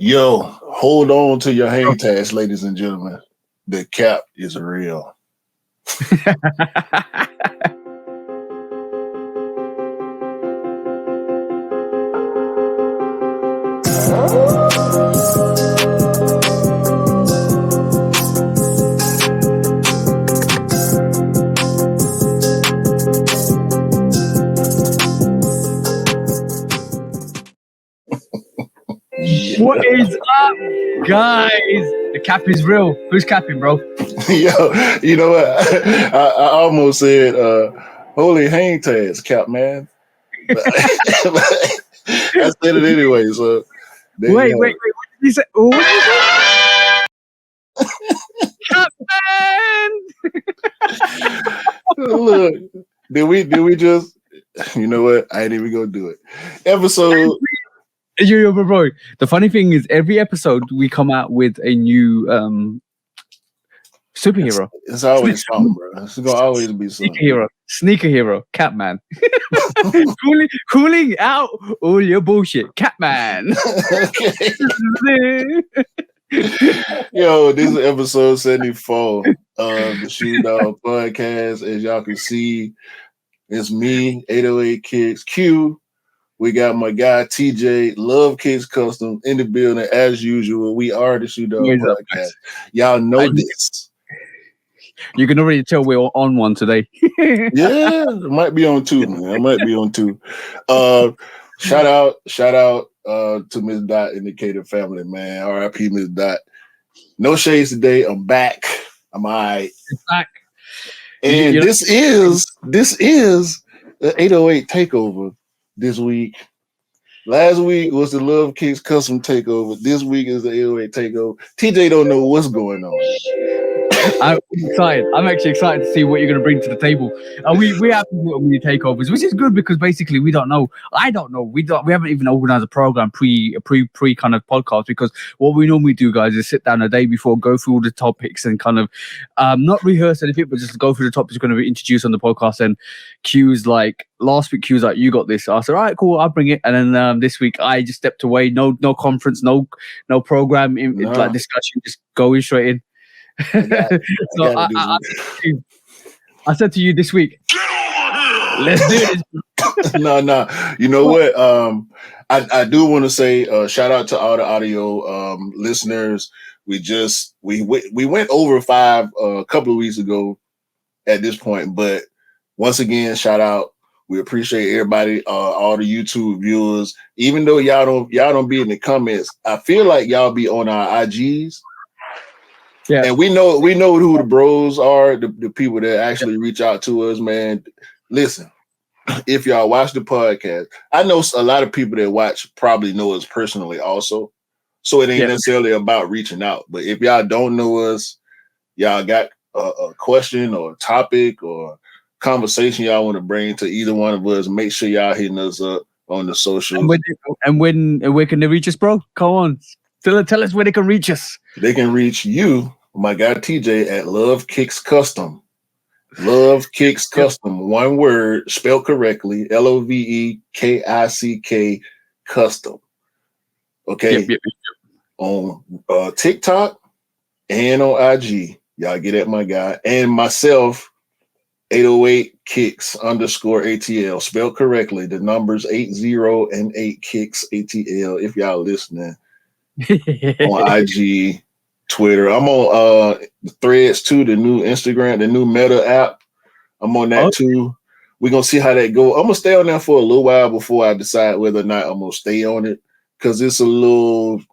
Yo, hold on to your hang tags, ladies and gentlemen. The cap is real. What is up, guys? The cap is real. Who's capping, bro? Yo, you know what? I almost said, holy hang tags, cap man. But I said it anyway, so. Wait. What did you say? Oh, what did you say? Cap man! Look, did we just, you know what? I ain't even gonna do it. Episode. Bro. The funny thing is, every episode we come out with a new superhero. It's always something, bro. It's gonna always be something. Sneaker hero, Catman. cooling out all your bullshit, Catman. Yo, this is episode 74 of the Shoe Dog Podcast. As y'all can see, it's me, 808 Kicks Q. We got my guy TJ, Love Kicks Custom, in the building as usual. We are the Shoe Dog Podcast. Y'all know this. You can already tell we're on one today. Yeah, it might be on two, man. I might be on two. Shout out to Miss Dot and the Cater family, man. R.I.P. Miss Dot. No shades today. I'm back. I'm all right. Back. And this is the 808 takeover this week. Last week was the Love Kicks Custom takeover. This week is the 808 takeover. TJ don't know what's going on. I'm excited. I'm actually excited to see what you're going to bring to the table. We have to do mini takeovers, which is good because basically we don't know. I don't know. We haven't even organized a program pre kind of podcast, because what we normally do, guys, is sit down a day before, go through all the topics and kind of not rehearse anything, but just go through the topics we're going to be introduced on the podcast. And Q's like, last week Q's like, you got this. I said, all right, cool, I'll bring it. And then this week I just stepped away. No conference, no program, like discussion, just going straight in. I said to you this week, let's do this. No. You know what? I do want to say shout out to all the audio listeners. We went over 5 a couple of weeks ago at this point, but once again, shout out. We appreciate everybody, all the YouTube viewers. Even though y'all don't be in the comments, I feel like y'all be on our IGs. Yeah, and we know who the bros are, the people that actually reach out to us, man. Listen, if y'all watch the podcast, I know a lot of people that watch probably know us personally also. So it ain't necessarily about reaching out. But if y'all don't know us, y'all got a question or a topic or conversation y'all want to bring to either one of us, make sure y'all hitting us up on the socials. And where can they reach us, bro? Come on. Tell us where they can reach us. They can reach you, my guy TJ, at Love Kicks Custom. Love Kicks Custom, one word, spelled correctly, LOVEKICK Custom. Okay? Yep. On TikTok and on IG. Y'all get at my guy. And myself, 808 Kicks _ATL, spelled correctly. The numbers 80 and 8 Kicks ATL, if y'all listening. On IG, Twitter. I'm on Threads too, the new Instagram, the new Meta app. I'm on that too. We're gonna see how that go. I'm gonna stay on there for a little while before I decide whether or not I'm gonna stay on it, because it's a little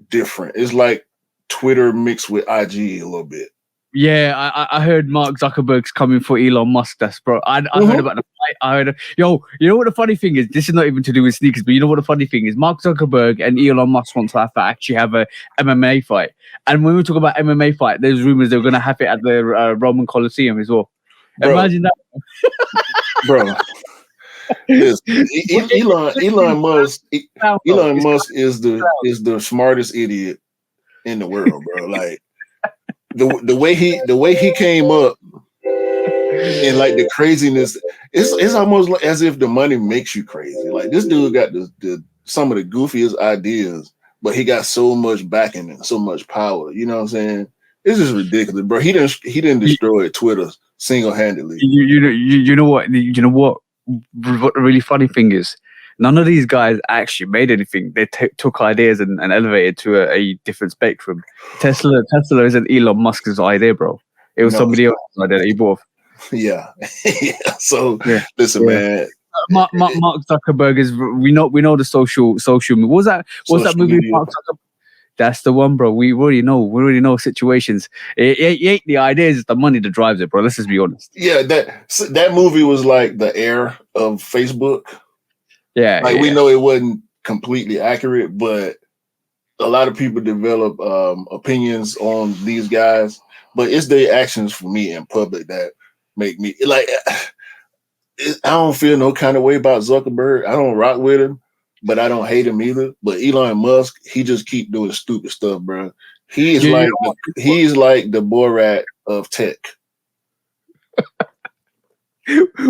different. It's like Twitter mixed with IG a little bit. Yeah, I heard Mark Zuckerberg's coming for Elon Musk. That's bro. I heard about the fight. I heard, you know what the funny thing is? This is not even to do with sneakers, but you know what the funny thing is? Mark Zuckerberg and Elon Musk want to actually have a MMA fight. And when we talk about MMA fight, there's rumors they're going to have it at the Roman Coliseum as well. Bro. Imagine that, bro. Listen, Elon Musk is the smartest idiot in the world, bro. Like. The way he came up and like the craziness, it's almost like as if the money makes you crazy. Like this dude got some of the goofiest ideas, but he got so much backing and so much power. You know what I'm saying? It's just ridiculous, bro. He didn't destroy Twitter single handedly. You know what? You know what? What the really funny thing is, none of these guys actually made anything. They took ideas and elevated to a different spectrum. Tesla isn't Elon Musk's idea, bro. It was No, somebody else's idea that he bought. yeah, yeah. So Yeah, listen, yeah. man. Mark Zuckerberg is. We know the social. What was that? What's that Social movie? media. Mark Zuckerberg. That's the one, bro. We already know. We already know situations. It ain't the ideas, it's the money that drives it, bro. Let's just be honest. Yeah, that movie was like the heir of Facebook. Yeah, Like we yeah. know it wasn't completely accurate, but a lot of people develop opinions on these guys. But it's their actions for me in public that make me like. I don't feel no kind of way about Zuckerberg. I don't rock with him, but I don't hate him either. But Elon Musk, he just keep doing stupid stuff, bro. He's You like know what? he's like the Borat of tech.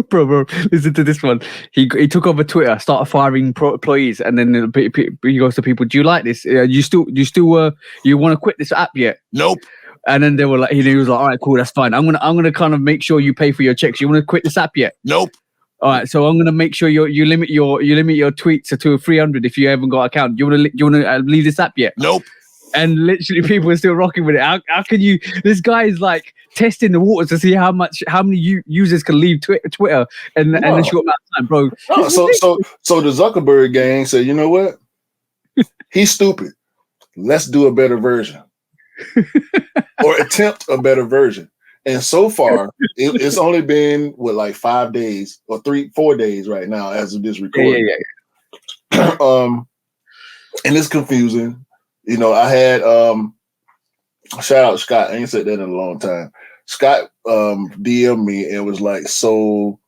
Bro, listen to this one. He took over Twitter, started firing employees, and then he goes to people, "Do you like this? You want to quit this app yet?" Nope. And then they were like, he was like, "All right, cool, that's fine. I'm gonna kind of make sure you pay for your checks. You want to quit this app yet?" Nope. All right, so I'm gonna make sure you limit your tweets to 300 if you haven't got an account. You want to leave this app yet? Nope. And literally, people are still rocking with it. How can you? This guy is like testing the waters to see how many users can leave Twitter in a short amount of time, bro. No, so the Zuckerberg gang said, you know what? He's stupid. Let's do a better version, or attempt a better version. And so far, it's only been like 5 days or 4 days right now as of this recording. Yeah. And it's confusing. You know, I had shout out Scott. I ain't said that in a long time. Scott DM'd me and was like, "So,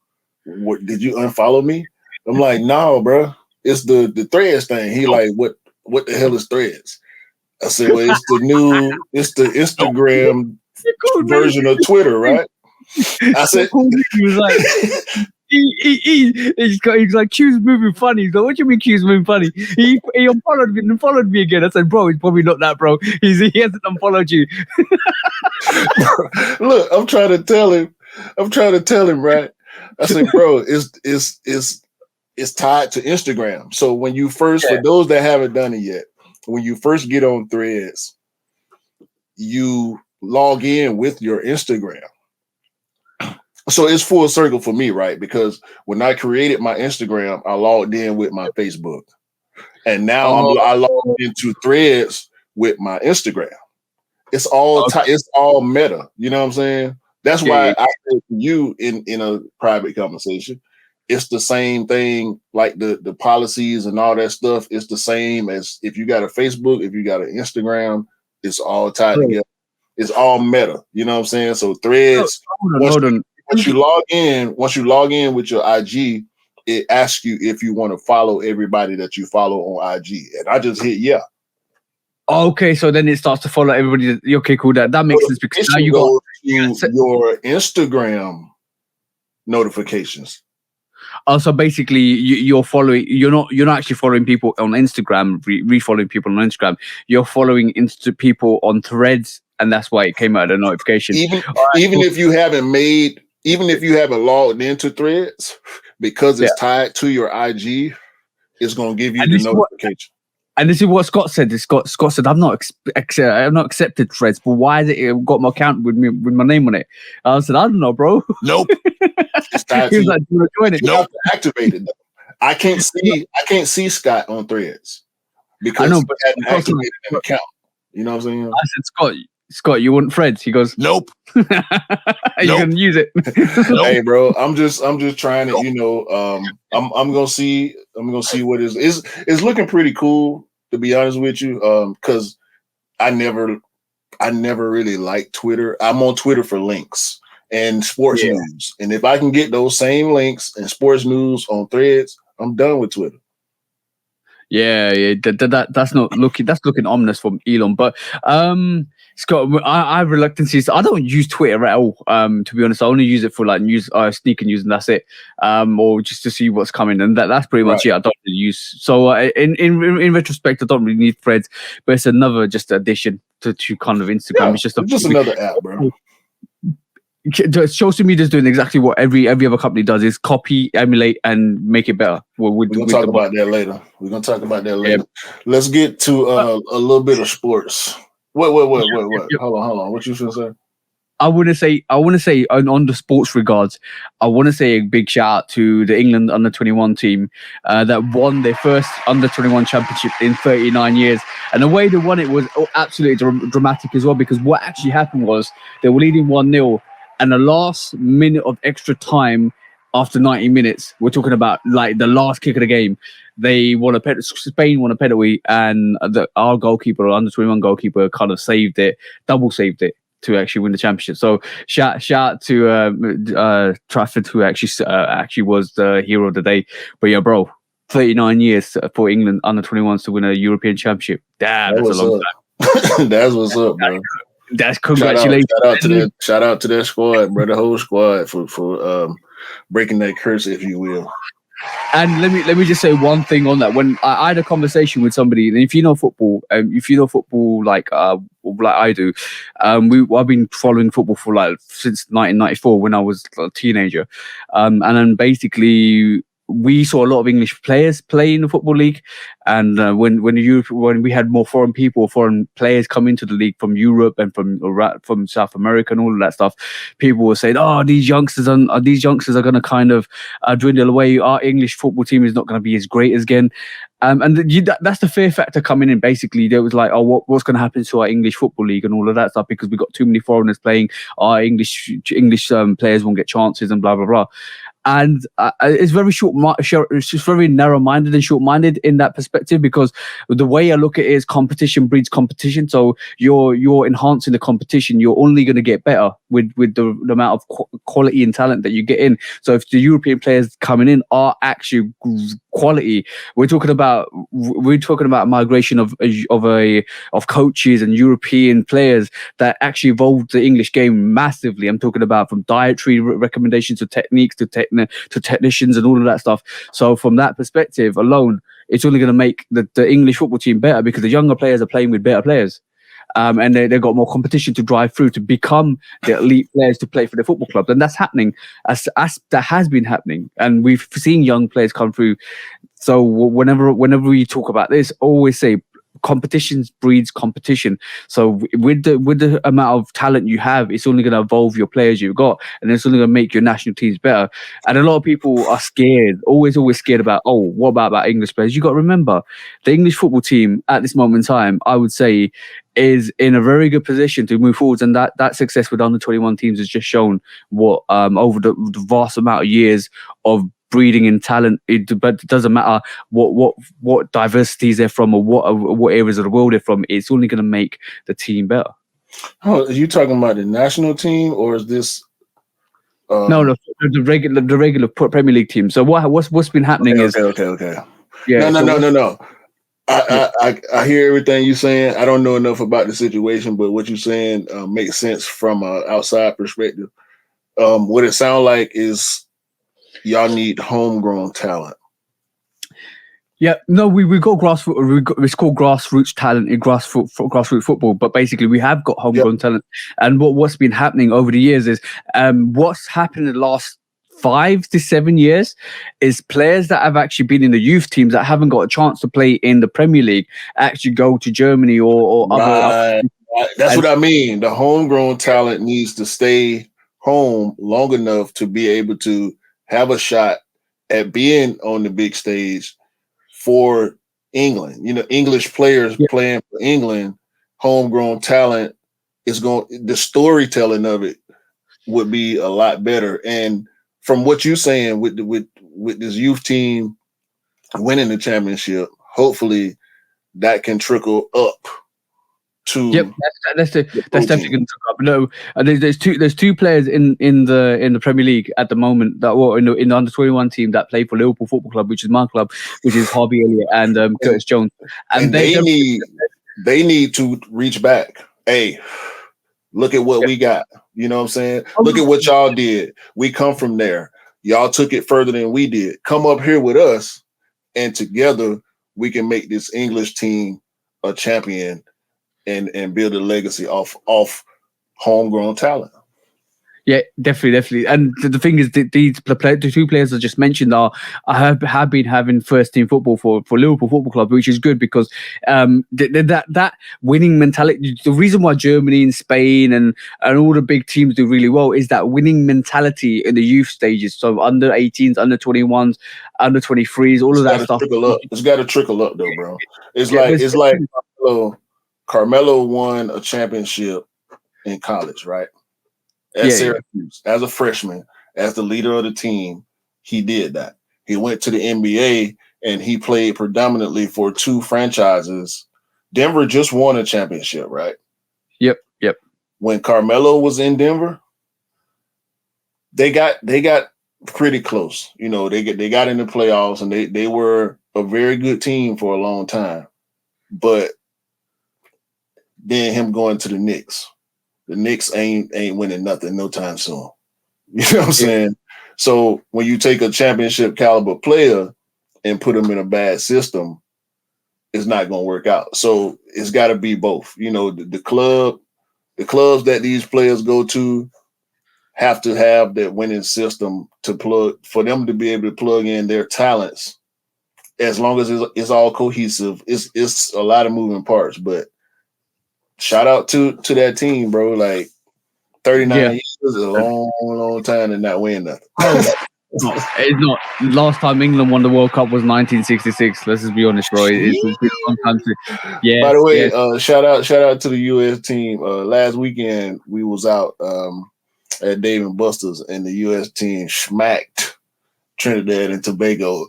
what did you unfollow me?" I'm like, "No, bro. It's the Threads thing." He like, "What the hell is Threads?" I said, "Well, it's the Instagram version of Twitter, right?" I said, he was like, he's like, Q's moving funny. He's like, what do you mean Q's moving funny? He unfollowed me again. I said, bro, he's probably not that, bro. He hasn't unfollowed you. Look, I'm trying to tell him, right? I said, bro, it's tied to Instagram. So when you first, for those that haven't done it yet, when you first get on Threads, you log in with your Instagram. So it's full circle for me, right? Because when I created my Instagram, I logged in with my Facebook. And now I logged into Threads with my Instagram. It's all it's all meta. You know what I'm saying? That's why I said to you in a private conversation, it's the same thing, like the policies and all that stuff. It's the same as if you got a Facebook, if you got an Instagram, it's all tied together. It's all meta. You know what I'm saying? So Threads, hold on. Once you log in with your IG, it asks you if you want to follow everybody that you follow on IG. And I just hit yeah. Okay, so then it starts to follow everybody. Okay, cool. That makes sense because now you go to your Instagram notifications. Also, basically, you're following. You're not actually following people on Instagram, refollowing people on Instagram. You're following people on Threads, and that's why it came out of the notification. Even if you haven't logged into Threads, because it's tied to your IG, it's gonna give you the notification. And this is what Scott said. Scott said, "I've not accepted Threads, but why has it got my account with my name on it?" I said, "I don't know, bro." Nope. It's tied he was like, "Do you want to join it?" Nope. Activate it. I can't see Scott on Threads because I know, but he hadn't activated an account. You know what I'm saying? I said, Scott, you want Threads? He goes, "Nope." You can use it. Hey, bro, I'm just trying to, I'm gonna see what it's looking pretty cool, to be honest with you. Because I never really liked Twitter. I'm on Twitter for links and sports news, and if I can get those same links and sports news on Threads, I'm done with Twitter. Yeah. That's not looking. That's looking ominous from Elon. But Scott, I have reluctancies. I don't use Twitter at all. To be honest, I only use it for like news, sneaker news, and that's it. Or just to see what's coming, and that's pretty much Right. it. I don't really use. So in retrospect, I don't really need threads, but it's another just addition to kind of Instagram. Yeah, It's just it's just another app, bro. social media is doing exactly what every other company does: is copy, emulate, and make it better. We're gonna talk about that later. Yeah. Let's get to Uh, a little bit of sports. Wait. yeah. Hold on. What you finna say? I want to say on the sports regards, I want to say a big shout out to the England under-21 team that won their first under-21 championship in 39 years. And the way they won it was absolutely dramatic as well, because what actually happened was they were leading 1-0, and the last minute of extra time after 90 minutes, we're talking about like the last kick of the game, they won Spain won a penalty, and our goalkeeper, under-21 goalkeeper, kind of double saved it to actually win the championship. So shout out to Trafford, who actually was the hero of the day. But yeah, bro, 39 years for England under-21s to win a European championship. Damn, that's a long time. That's what's up, bro. That's congratulations. Shout out to that squad, bro. The whole squad for breaking that curse, if you will. And let me just say one thing on that. When I had a conversation with somebody, and if you know football like I do, I've been following football for like since 1994 when I was a teenager, and then basically we saw a lot of English players play in the football league, and when we had more foreign players come into the league from Europe and from South America and all of that stuff, people were saying, "Oh, these youngsters are going to kind of dwindle away. Our English football team is not going to be as great as again." That's the fear factor coming in. Basically, there was like, "Oh, what's going to happen to our English football league and all of that stuff because we got too many foreigners playing. Our English players won't get chances and blah blah blah." And it's just very narrow-minded and short-minded in that perspective, because the way I look at it is competition breeds competition. So you're enhancing the competition. You're only going to get better with the amount of quality and talent that you get in. So if the European players coming in are actually quality, we're talking about migration of coaches and European players that actually evolved the English game massively. I'm talking about from dietary recommendations to techniques to technicians and all of that stuff. So from that perspective alone, it's only going to make the English football team better, because the younger players are playing with better players. And they've got more competition to drive through to become the elite players to play for the football club. And that's happening, as that has been happening. And we've seen young players come through. So whenever we talk about this, always say competition breeds competition. So with the amount of talent you have, it's only going to evolve your players you've got, and it's only going to make your national teams better. And a lot of people are scared, always scared about, oh, what about English players? You got to remember, the English football team at this moment in time, I would say, is in a very good position to move forwards, and that success with under-21 teams has just shown what over the vast amount of years of breeding in talent, but it doesn't matter what diversities they're from or what areas of the world they're from. It's only going to make the team better. Oh, are you talking about the national team, or is this? No, the regular Premier League team. So what's been happening is okay. Yeah. No. I hear everything you're saying. I don't know enough about the situation, but what you're saying makes sense from an outside perspective. What it sounds like is y'all need homegrown talent. Yeah, no, we got grassroots. It's called grassroots talent in grassroots football. But basically, we have got homegrown talent. And what's been happening over the years is what's happened in the last 5 to 7 years is players that have actually been in the youth teams that haven't got a chance to play in the Premier League actually go to Germany or other. That's what I mean. The homegrown talent needs to stay home long enough to be able to have a shot at being on the big stage for England. You know, English players playing for England, homegrown talent the storytelling of it would be a lot better. And from what you're saying with this youth team winning the championship, hopefully that can trickle up Yep, to that's the pro that's definitely team. going to talk up. No, there's two players in the Premier League at the moment that were in the under 21 team that play for Liverpool Football Club, which is my club, which is Harvey Elliott and And Curtis Jones, and and they need to reach back. Hey, look at what we got. You know what I'm saying? Look at what y'all did. We come from there. Y'all took it further than we did. Come up here with us, and together we can make this English team a champion and build a legacy off homegrown talent. Yeah, definitely. And the thing is, the two players I just mentioned have been having first team football for Liverpool Football Club, which is good because that winning mentality. The reason why Germany and Spain and all the big teams do really well is that winning mentality in the youth stages. So under 18s, under 21s, under 23s, all It's of got that to stuff. trickle up. It's got to trickle up though, bro. It's Yeah, like there's it's like Carmelo won a championship in college, right? At yeah. Syracuse as a freshman, as the leader of the team. He did that. He went to the NBA and he played predominantly for two franchises. Denver just won a championship, right? Yep. When Carmelo was in Denver, they got pretty close. You know, they got in the playoffs and they were a very good team for a long time. But then him going to the Knicks. The Knicks ain't winning nothing no time soon. You know what I'm saying? So when you take a championship caliber player and put them in a bad system, it's not going to work out. So it's got to be both. You know, the clubs that these players go to have to have that winning system to plug for them to be able to plug in their talents. As long as it's all cohesive, it's a lot of moving parts. But shout out to that team, bro. Like 39 Yeah. years is a long time to not win nothing. It's not. Last time England won the World Cup was 1966. Let's just be honest, bro. It's been a long time to. By the way, Yes. shout out to the U.S. team. Last weekend we was out at Dave and Buster's, and the U.S. team smacked Trinidad and Tobago.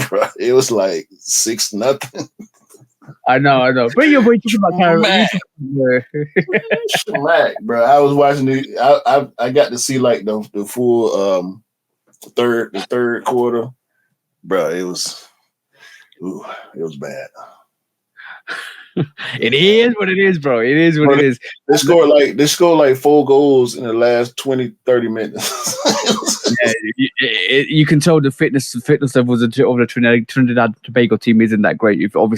Bro, it was like 6-0. I know. But you're talking about Caribbean. Smack, bro. I was watching I got to see like the full the third quarter, bro. It was bad. It is what it is, bro. It is what it is. They scored like 4 goals in the last 20-30 minutes. Yeah, you can tell the fitness levels of the Trinidad and Tobago team isn't that great. If your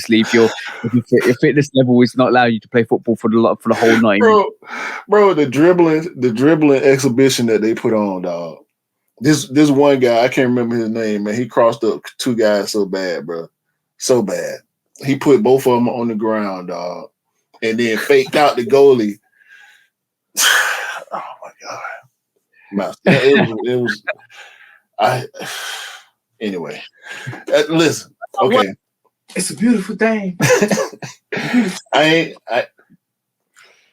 fitness level is not allowing you to play football for the whole night, bro, the dribbling exhibition that they put on, dog. This one guy, I can't remember his name, man. He crossed up 2 guys so bad, bro, so bad. He put both of them on the ground, dog, and then faked out the goalie. Oh my god. It was. Anyway. Listen, okay. It's a beautiful thing. The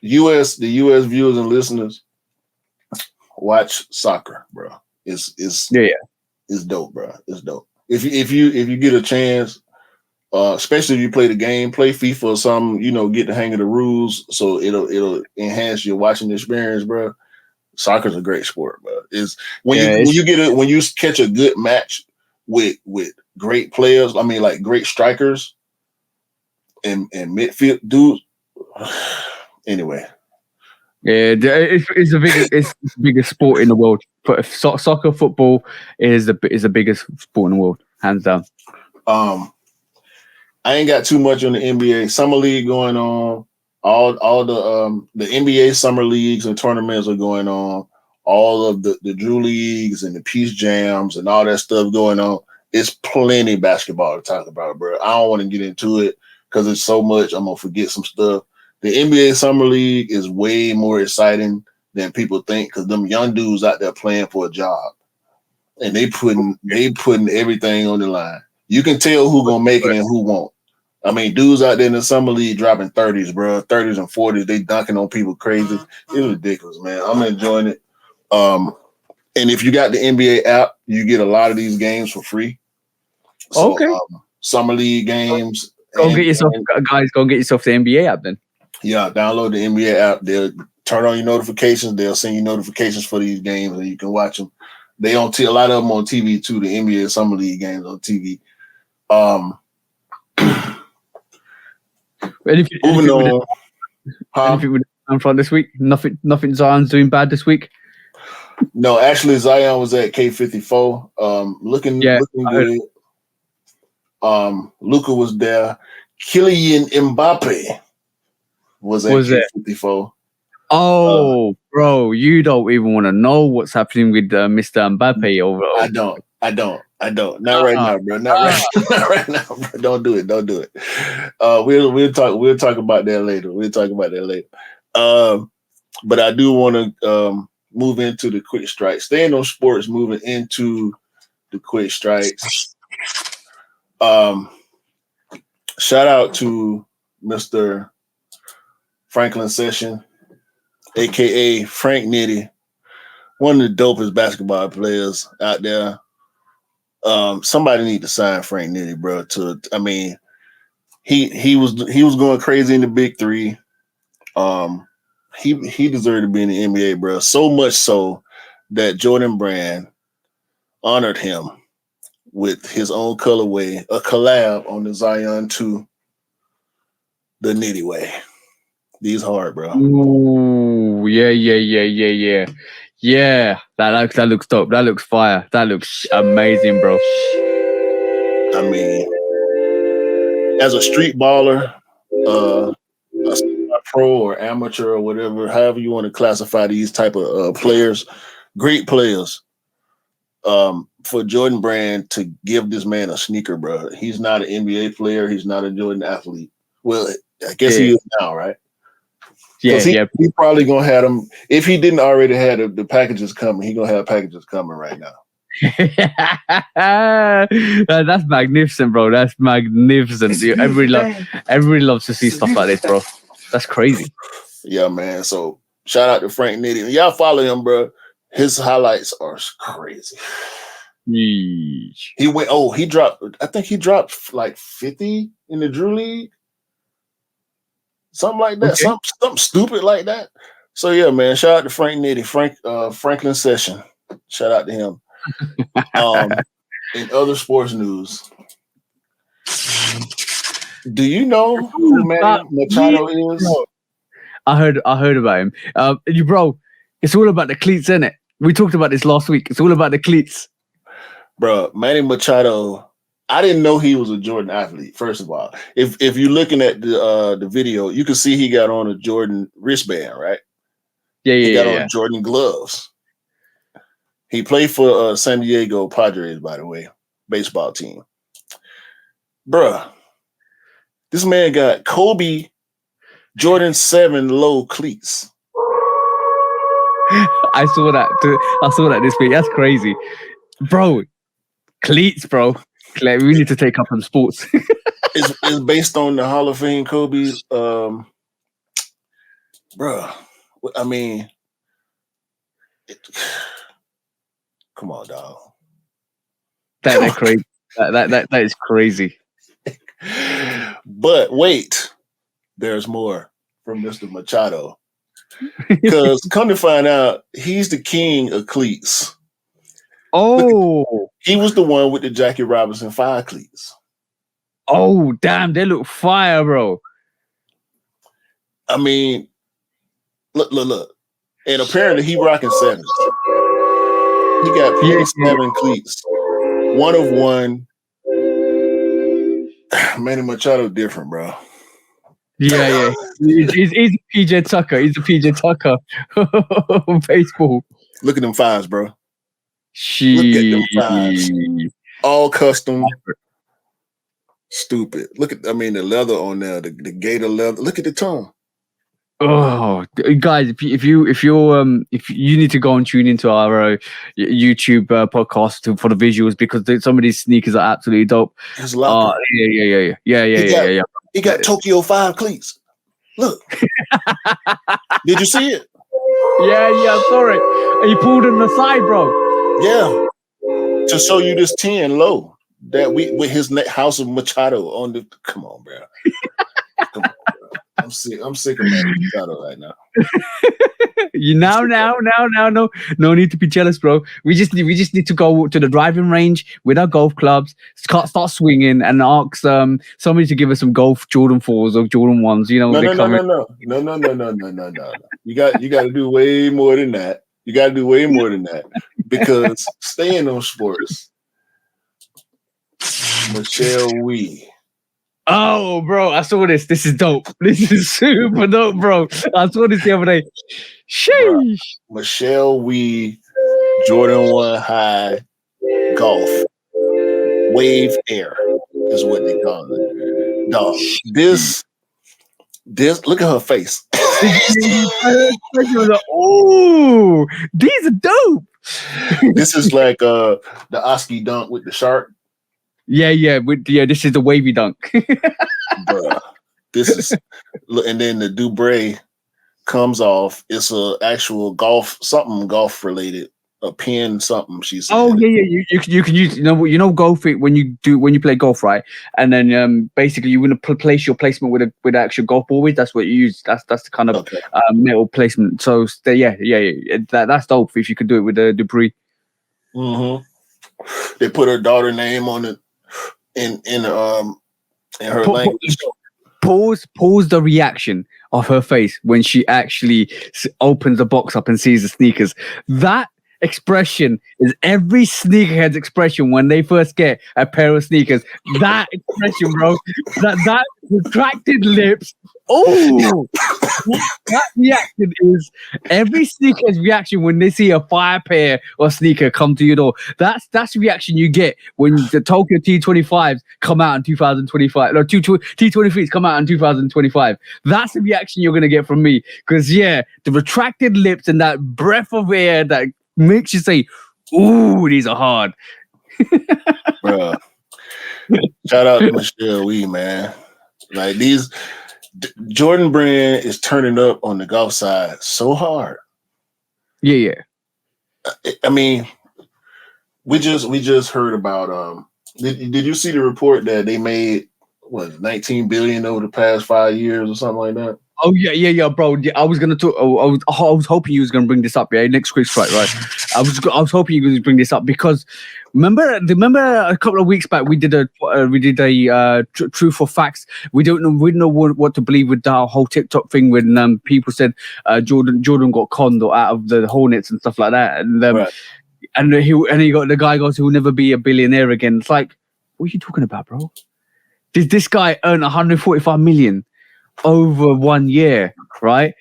U.S. viewers and listeners, watch soccer, bro. It's dope, bro. It's dope. If you get a chance, especially if you play the game, play FIFA or something, you know, get the hang of the rules, so it'll enhance your watching experience, bro. Soccer's a great sport, bro. When you catch a good match with great players, I mean like great strikers and midfield dudes. Anyway. Yeah, it's the biggest sport in the world. But soccer, football is the biggest sport in the world, hands down. I ain't got too much on the NBA summer league going on. All the NBA summer leagues and tournaments are going on. All of the Drew leagues and the Peace Jams and all that stuff going on. It's plenty basketball to talk about, bro. I don't want to get into it because it's so much. I'm gonna forget some stuff. The NBA summer league is way more exciting than people think because them young dudes out there playing for a job, and they putting everything on the line. You can tell who gonna make it and who won't. I mean, dudes out there in the summer league dropping 30s, bro, 30s and 40s. They dunking on people crazy. It's ridiculous, man. I'm enjoying it. And if you got the NBA app, you get a lot of these games for free. So, okay. Summer league games. Go get yourself the NBA app then. Yeah, download the NBA app. They'll turn on your notifications. They'll send you notifications for these games, and you can watch them. They on a lot of them on TV too. The NBA summer league games on TV. Anything, Moving anything with on. anything with the front this week? Nothing. Zion's doing bad this week. No, actually, Zion was at K54. Looking good. Luka was there. Kylian Mbappe was at K54. Oh, bro, you don't even want to know what's happening with Mr. Mbappe over. I don't. Not right now, bro. Not right now, bro. Don't do it. We'll talk about that later. But I do want to move into the quick strikes. Staying on sports, moving into the quick strikes. Shout out to Mr. Franklin Session, aka Frank Nitty, one of the dopest basketball players out there. Somebody need to sign Frank Nitty, bro. He was going crazy in the Big Three. He deserved to be in the NBA, bro. So much so that Jordan Brand honored him with his own colorway, a collab on the Zion 2, the Nitty way. These hard, bro. Ooh, yeah. Yeah, that looks dope. That looks fire. That looks amazing, bro. I mean, as a street baller, a pro or amateur or whatever, however you want to classify these type of players, great players. For Jordan Brand to give this man a sneaker, bro. He's not an NBA player. He's not a Jordan athlete. Well, I guess he is now, right? Yeah. He probably gonna have them. If he didn't already have the packages coming, he gonna have packages coming right now. That's magnificent, bro. That's magnificent. Everybody loves to see stuff like this, bro. That's crazy. Yeah, man. So shout out to Frank Nitty. Y'all follow him, bro. His highlights are crazy. Yeesh. I think he dropped like 50 in the Drew League. Something like that. Okay. Something stupid like that. So yeah, man. Shout out to Frank Nitty, Franklin Session. Shout out to him. In other sports news, do you know who Manny Machado is? I heard about him. Bro, it's all about the cleats, isn't it? We talked about this last week. It's all about the cleats. Bro, Manny Machado, I didn't know he was a Jordan athlete, first of all. If you're looking at the video, you can see he got on a Jordan wristband, right? Yeah. He got on Jordan gloves. He played for San Diego Padres, by the way, baseball team. Bruh, this man got Kobe Jordan 7 low cleats. I saw that this week. That's crazy. Bro, cleats, bro. We need to take up on sports. It's based on the Hall of Fame Kobe. Bruh, I mean, come on, dog. That's crazy. That is crazy. But wait, there's more from Mr. Machado. Because come to find out, he's the king of cleats. Oh, he was the one with the Jackie Robinson 5 cleats. Oh, damn, they look fire, bro. I mean, look. And apparently he rocking 7s. He got PS7 cleats. 1 of 1. Manny Machado different, bro. Yeah. He's a PJ Tucker. He's a PJ Tucker. Baseball. Look at them 5s, bro. Look at them 5s. All custom. Stupid. Look at, the leather on there, the gator leather. Look at the tongue. Oh, guys! If you need to go and tune into our YouTube podcast for the visuals, because some of these sneakers are absolutely dope. His locker. Yeah. He got Tokyo 5 cleats. Look. Did you see it? Yeah, I saw it. He pulled him aside, bro. Yeah. To show you this 10 low that with his House of Machado on the. Come on, bro. I'm sick of Manny Machado right now. You now, no need to be jealous, bro. We just need to go to the driving range with our golf clubs, start swinging, and ask somebody to give us some golf Jordan 4s or Jordan 1s. You know, No, they no, no, come in. no. You got to do way more than that. You got to do way more than that because staying on sports, Michelle Wee. Oh, bro, I saw this. This is dope. This is super dope, bro. I saw this the other day. Bruh. Sheesh. Michelle Wee, Jordan 1 High Golf Wave Air is what they call it. Dog, this look at her face. Oh, these are dope. This is like the Oski dunk with the shark. Yeah. This is the wavy dunk. Bruh. This is and then the Dubray comes off. It's a actual golf related, a pin something. She said. Oh yeah. You can use golf it when you play golf, right? And then basically you want to place your placement with actual golf ball with. That's what you use. That's the kind of metal placement. So yeah. That's dope if you could do it with the debris. Mm-hmm. They put her daughter name on it in her language. Pause the reaction of her face when she actually opens the box up and sees the sneakers. That expression is every sneakerhead's expression when they first get a pair of sneakers. That expression, bro. That retracted lips. Oh, that reaction is every sneaker's reaction when they see a fire pair or sneaker come to your door. That's the reaction you get when the Tokyo T25s come out in 2025. No, T23s come out in 2025. That's the reaction you're gonna get from me. Because the retracted lips and that breath of air that makes you say, "Ooh, these are hard." Bruh. Shout out to Michelle Wee, man. Like these. Jordan Brand is turning up on the golf side so hard. Yeah. I mean, we just heard about did you see the report that they made 19 billion over the past 5 years or something like that? Oh yeah, bro. Yeah, I was gonna talk. I was hoping you was gonna bring this up. Yeah, next quick strike, right? I was hoping you was gonna bring this up because remember a couple of weeks back we did a truth or facts. We don't know what to believe with the whole TikTok thing when people said Jordan got conned or out of the Hornets and stuff like that, and Right. and he got the guy goes, he'll never be a billionaire again. It's like, what are you talking about, bro? Did this guy earn 145 million over 1 year, right?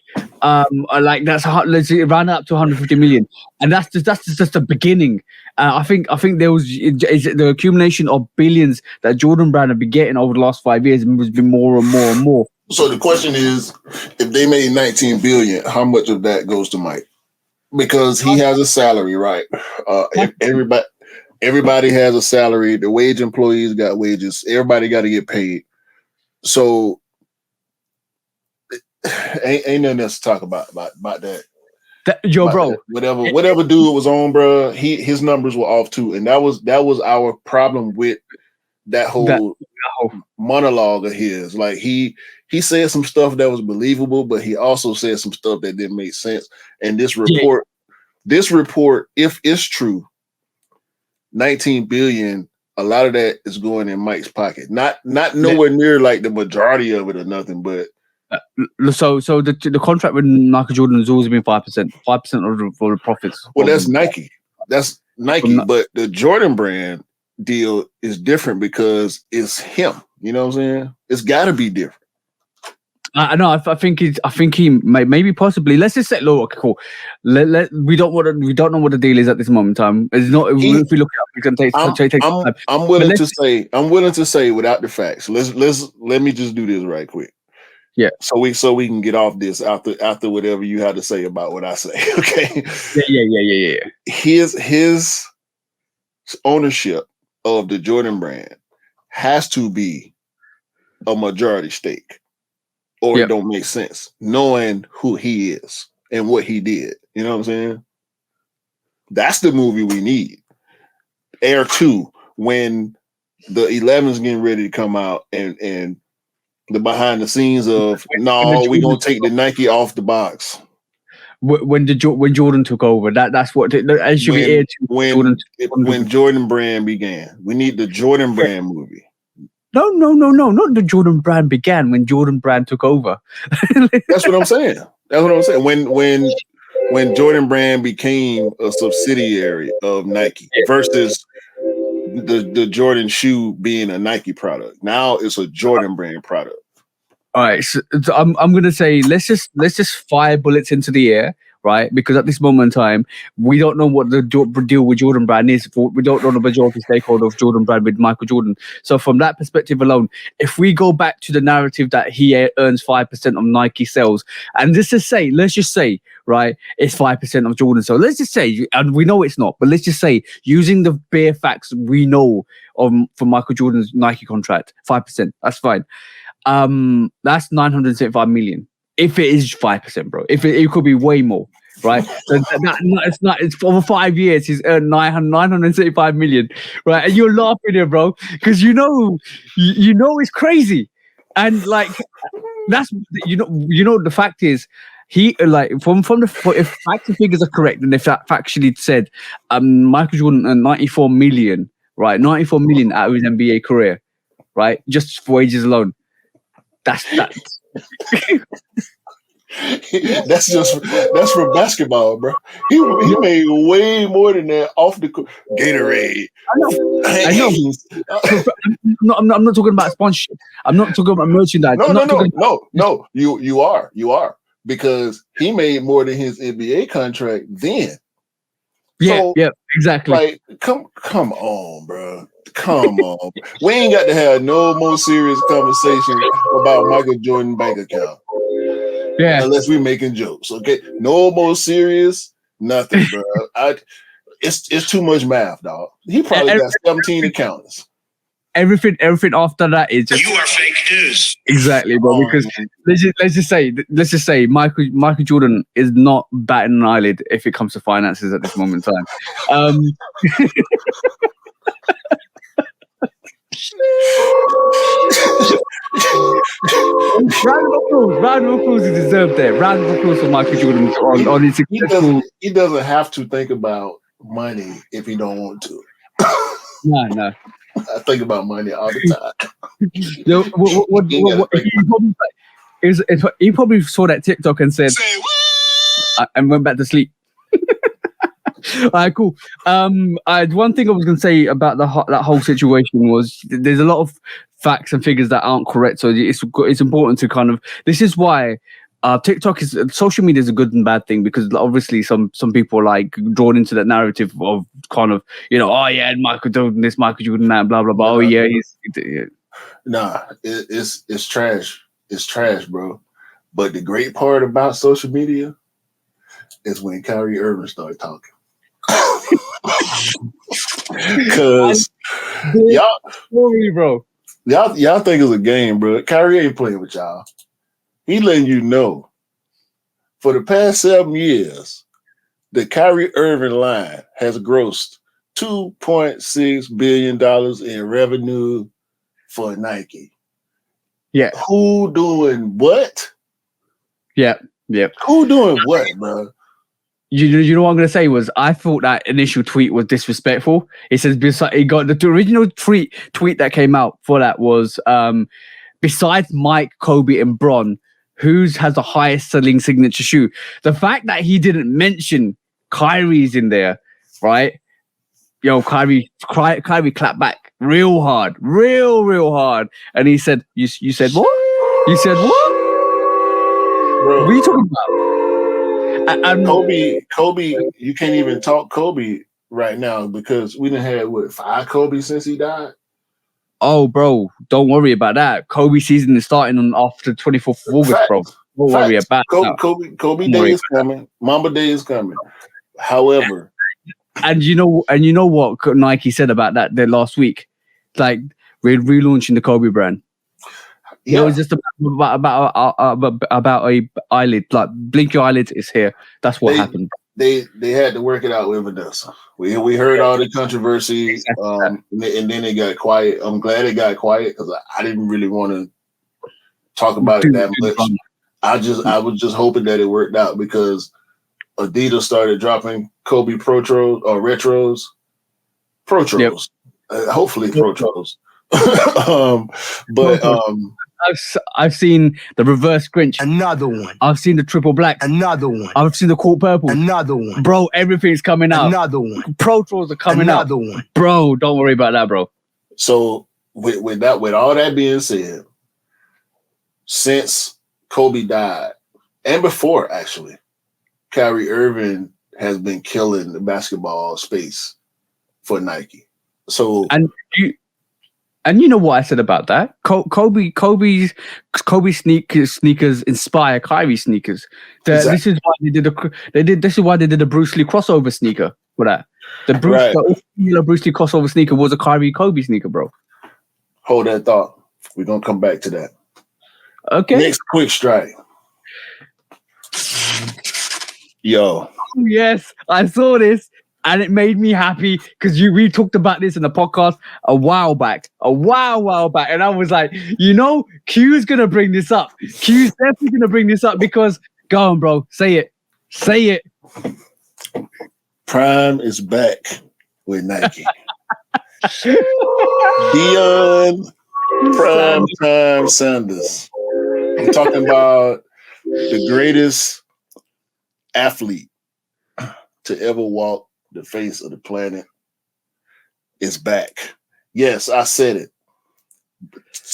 Like let's round up to 150 million, and that's just the beginning. I think there was the accumulation of billions that Jordan Brand have been getting over the last 5 years, and has been more and more and more. So the question is, if they made 19 billion, how much of that goes to Mike? Because he has a salary, right? Everybody has a salary. The wage employees got wages. Everybody got to get paid. So ain't nothing else to talk about that. Bro. Whatever dude was on, bro, his numbers were off too, and that was our problem with that whole monologue of his. Like he said some stuff that was believable, but he also said some stuff that didn't make sense. And this report, if it's true, 19 billion, a lot of that is going in Mike's pocket. Not nowhere near like the majority of it or nothing, but so the contract with Michael Jordan has always been 5% of the profits. Well, that's Nike. That's Nike, but the Jordan Brand deal is different because it's him. You know what I'm saying? It's got to be different. I know. I think he maybe possibly. Let's just say, look, cool. We don't know what the deal is at this moment in time. It's not. If we look it up, it's gonna take time. I'm willing to say without the facts. Let me just do this right quick. Yeah. So we can get off this after whatever you have to say about what I say. Okay. Yeah. His ownership of the Jordan Brand has to be a majority stake, or it don't make sense, knowing who he is and what he did. You know what I'm saying? That's the movie we need. Air 2, when the 11's getting ready to come out and The behind the scenes of the no, we gonna take the Nike off the box. when Jordan took over. That's what it should be aired to Jordan. When Jordan Brand began. We need the Jordan Brand movie. No, not the Jordan Brand began when Jordan Brand took over. That's what I'm saying. When Jordan Brand became a subsidiary of Nike versus the Jordan shoe being a Nike product. Now it's a Jordan Brand product. All right, so I'm gonna say let's just fire bullets into the air, right? Because at this moment in time, we don't know what the deal with Jordan Brand is. We don't know the majority stakeholder of Jordan Brand with Michael Jordan. So from that perspective alone, if we go back to the narrative that he earns 5% of Nike sales, and let's just say, right, it's 5% of Jordan. So let's just say, and we know it's not, but let's just say, using the bare facts we know for Michael Jordan's Nike contract, 5%. That's fine. That's 975 million. If it is 5%, bro. If it could be way more, right? So it's over 5 years. He's earned 975 million, right? And you're laughing here, bro, because you know it's crazy, and like that's the fact is. He like if facts and figures are correct, and if that factually said, Michael Jordan earned 94 million, right? 94 million out of his NBA career, right? Just for wages alone. That's for basketball, bro. He made way more than that off the Gatorade. I know. I'm not talking about sponsorship. I'm not talking about merchandise. No. You are because he made more than his NBA contract then. Yeah, exactly. Like, come on, bro. Come on. We ain't got to have no more serious conversation about Michael Jordan bank account. Yeah. Unless we're making jokes. Okay. No more serious, nothing, bro. It's too much math, dog. He probably got 17 accountants. Everything after that is just you are fake news. Exactly, bro. Because let's just say Michael Jordan is not batting an eyelid if it comes to finances at this moment in time. Round of applause is deserved there. Round of applause for Michael Jordan on his successful. He doesn't have to think about money if he don't want to. No. I think about money all the time. He probably saw that TikTok and said, and went back to sleep. All right, cool. One thing I was going to say about that whole situation was there's a lot of facts and figures that aren't correct. So it's important to kind of. This is why TikTok is social media is a good and bad thing, because obviously some people are like drawn into that narrative of kind of, oh yeah, Michael Jordan this, Michael Jordan that, blah blah blah. Oh yeah, Nah, it's trash. It's trash, bro. But the great part about social media is when Kyrie Irving started talking. Because y'all think it's a game, bro. Kyrie ain't playing with y'all. He letting you know for the past 7 years, the Kyrie Irving line has grossed $2.6 billion in revenue for Nike. Yeah. Who doing what? Yeah. Who doing what, bro? You know what I'm going to say was, I thought that initial tweet was disrespectful. It says, he got the original tweet that came out for that was, besides Mike, Kobe, and Bron, whose has the highest selling signature shoe? The fact that he didn't mention Kyrie's in there, right? Yo, Kyrie clapped back real hard, real hard. And he said, you said what? You said what? Bro, what are you talking about? Kobe, you can't even talk Kobe right now because we done had 5 Kobe since he died. Oh, bro, don't worry about that. Kobe season is starting after 24th of August, bro. Don't worry about that. Kobe Day is coming. Mamba Day is coming. However, and you know what Nike said about that last week, like we're relaunching the Kobe brand. Yeah, it was just about a eyelid, like blink your eyelid is here. That's what happened. They had to work it out with Vanessa. We heard all the controversy, and then it got quiet. I'm glad it got quiet because I didn't really want to. talk about it that much. I was just hoping that it worked out because Adidas started dropping Kobe retros. Hopefully Protros. I've seen the reverse Grinch. Another one. I've seen the triple black. Another one. I've seen the court purple. Another one. Bro, everything's coming out. Another one. Protros are coming Another out. one. Bro, don't worry about that, bro. So with all that being said, since Kobe died, and before actually, Kyrie Irving has been killing the basketball space for Nike. So and you know what I said about that? Kobe's sneakers inspire Kyrie sneakers. Exactly. This is why This is why they did a Bruce Lee crossover sneaker for that. The Bruce Lee crossover sneaker was a Kyrie Kobe sneaker, bro. Hold that thought. We're gonna come back to that. Okay. Next quick strike. Yo. Yes, I saw this. And it made me happy because we talked about this in the podcast a while back. And I was like, Q's going to bring this up. Q's definitely going to bring this up because, go on, bro, say it. Say it. Prime is back with Nike. Deion Prime Time Sanders. I'm talking about the greatest athlete to ever walk the face of the planet is back. Yes, I said it.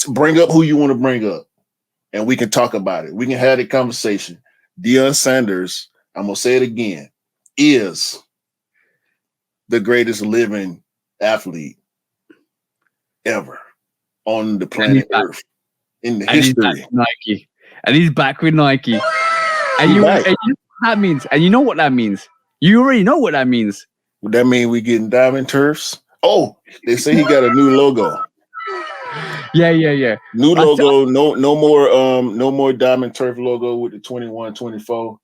Bring up who you want to bring up, and we can talk about it. We can have the conversation. Deion Sanders, I'm going to say it again, is the greatest living athlete ever on the planet Earth in the history. Nike. And he's back with Nike. And you know what that means? And you know what that means? You already know what that means. Would that mean we getting diamond turfs? Oh, they say he got a new logo. Yeah. New logo. No more diamond turf logo with the 21-24.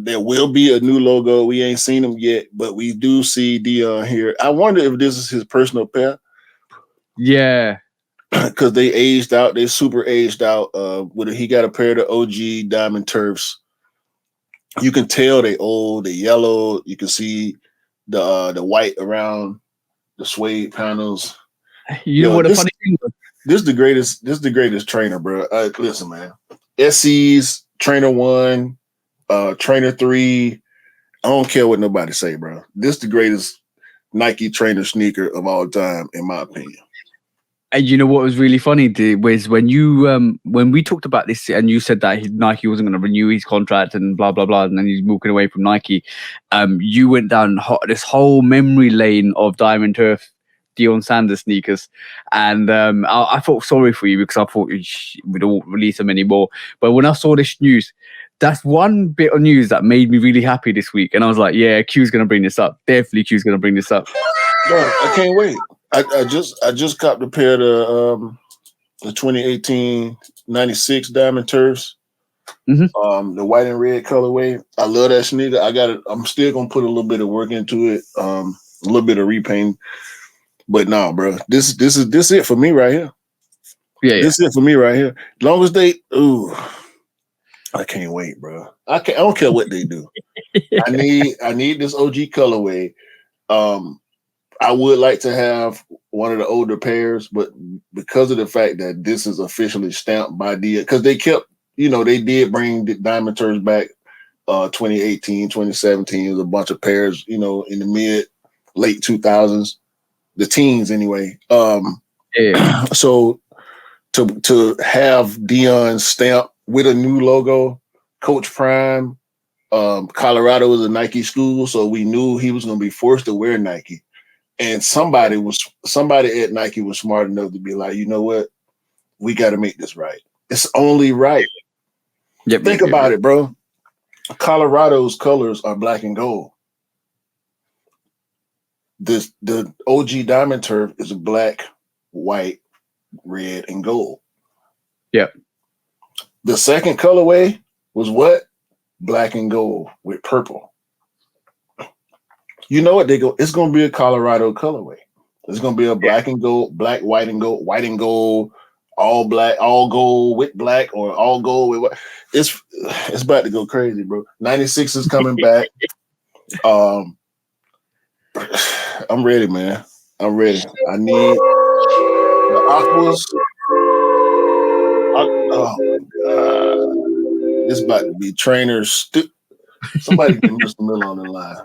There will be a new logo. We ain't seen them yet, but we do see Deion here. I wonder if this is his personal pair. Yeah. Because they aged out. They super aged out. He got a pair of the OG diamond turfs. You can tell they old, they yellow. You can see the white around the suede panels. You know what the funny thing was? This is the greatest trainer, bro. Listen, man. SC's Trainer 1, Trainer 3. I don't care what nobody say, bro. This is the greatest Nike trainer sneaker of all time, in my opinion. And you know what was really funny was when we talked about this and you said that Nike wasn't going to renew his contract and blah blah blah, and then he's walking away from Nike. You went down this whole memory lane of Diamond Turf Deion Sanders sneakers, and I felt sorry for you because I thought we don't release them anymore. But when I saw this news, that's one bit of news that made me really happy this week, and I was like, yeah, Q's going to bring this up. Definitely, Q's going to bring this up. Bro, I can't wait. I just copped a pair of the 2018 96 Diamond Turfs. Mm-hmm. The white and red colorway. I love that sneaker. I'm still gonna put a little bit of work into it. A little bit of repaint. But no, bro. This is it for me right here. Yeah. This is it for me right here. As long as I can't wait, bro. I don't care what they do. I need this OG colorway. I would like to have one of the older pairs, but because of the fact that this is officially stamped by Dia, because they kept, they did bring the Diamond Turfs back 2018, 2017. There's a bunch of pairs, in the late 2000s, the teens anyway. So to have Deion stamp with a new logo, Coach Prime, Colorado is a Nike school, so we knew he was going to be forced to wear Nike. And somebody at Nike was smart enough to be like, you know what? We got to make this right. It's only right. Think about it, bro. Colorado's colors are black and gold. The OG Diamond Turf is black, white, red, and gold. Yep. The second colorway was what? Black and gold with purple. You know what? It's going to be a Colorado colorway. It's going to be a black and gold, black, white and gold, all black, all gold with black, or all gold with what. It's about to go crazy, bro. 96 is coming back. I'm ready, man. I'm ready. I need the aquas. Oh God, this about to be trainers. Somebody get Mr. Miller on the line.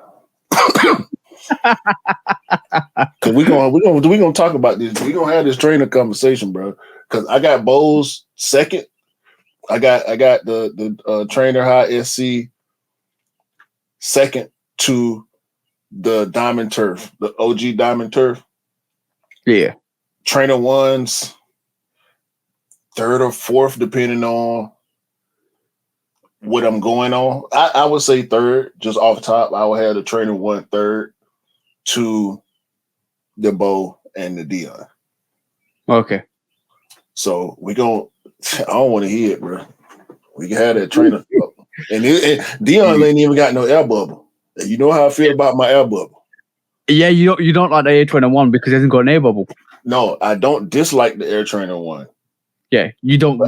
Cause we gonna talk about this. We gonna have this trainer conversation, bro. Cause I got Bowles second. I got the trainer high SC second to the Diamond Turf, the OG Diamond Turf. Yeah. Trainer one's third or fourth, depending on what I'm going on. I would say third, just off top. I would have the trainer one third to the Bow and the Dion. Okay. So I don't want to hear it, bro. We can have that trainer. And Dion ain't even got no air bubble. And you know how I feel about my air bubble. Yeah, you don't like the Air Trainer 1 because it hasn't got an air bubble. No, I don't dislike the Air Trainer 1. Yeah, you don't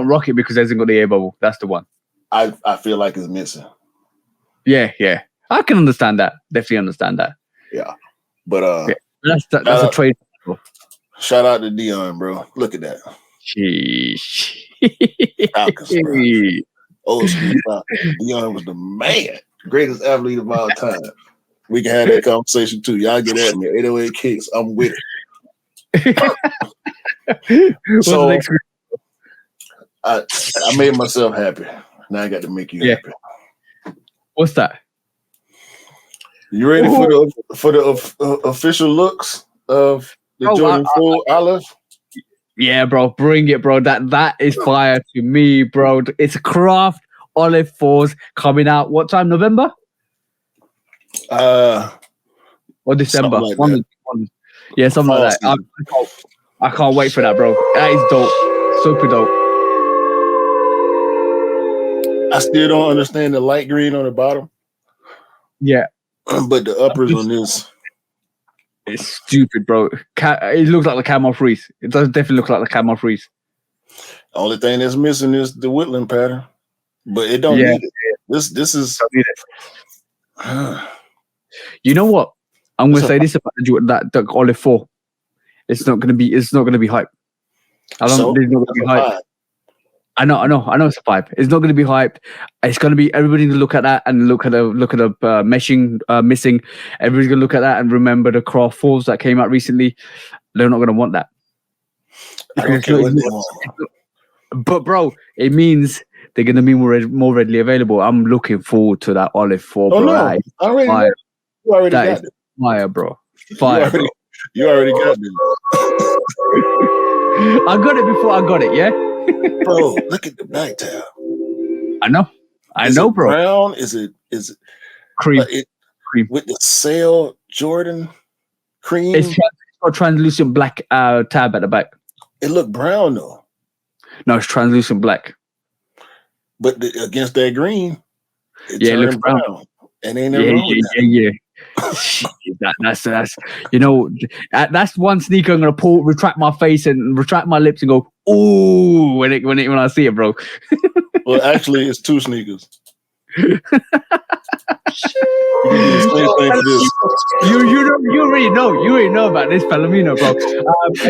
rock it because it hasn't got the air bubble. That's the one. I feel like it's missing. Yeah. I can understand that. Definitely understand that. Yeah. But that's a trade. Shout out to Dion, bro. Look at that. Sheesh. Falcons, bro. Old school Falcons. Dion was the man. Greatest athlete of all time. We can have that conversation too. Y'all get at me. 808 Kicks. I'm with it. So I made myself happy. Now I got to make you happy. What's that? You ready for the official looks of the Jordan 4 Olive? Yeah, bro. Bring it, bro. That is fire to me, bro. It's a craft Olive 4s coming out. What time? November? Or December? Something like Yeah, something like that. I can't wait for that, bro. That is dope. Super dope. I still don't understand the light green on the bottom. Yeah. But the uppers on this. It's stupid, bro. It looks like the Camo Freeze. It does definitely look like the Camo Freeze. Only thing that's missing is the Woodland pattern. But it don't need it. This is... You know what? I'm going to say this about that Olive 4. It's not going to be hype. There's not going to be hype. I know it's a 5. It's not going to be hyped. It's going to be everybody to look at that and look at the meshing missing. Everybody's going to look at that and remember the Craft 4s that came out recently. They're not going to want that. I don't care what they want. But bro, it means they're going to be more readily available. I'm looking forward to that Olive 4, bro. No. You already got it. Fire, bro. Fire, bro. You already got it. I got it before I got it, yeah? Bro, look at the back tab. I know, bro. Brown? Is it cream? Cream with the Sail Jordan cream. It's got translucent black tab at the back. It looked brown though. No, it's translucent black. But against that green, it looks brown. And ain't nothing wrong with that. Yeah. that's that's one sneaker I'm gonna retract my face and retract my lips and go ooh when I see it, bro. Well, actually, it's 2 sneakers. You already know about this Palomino, bro.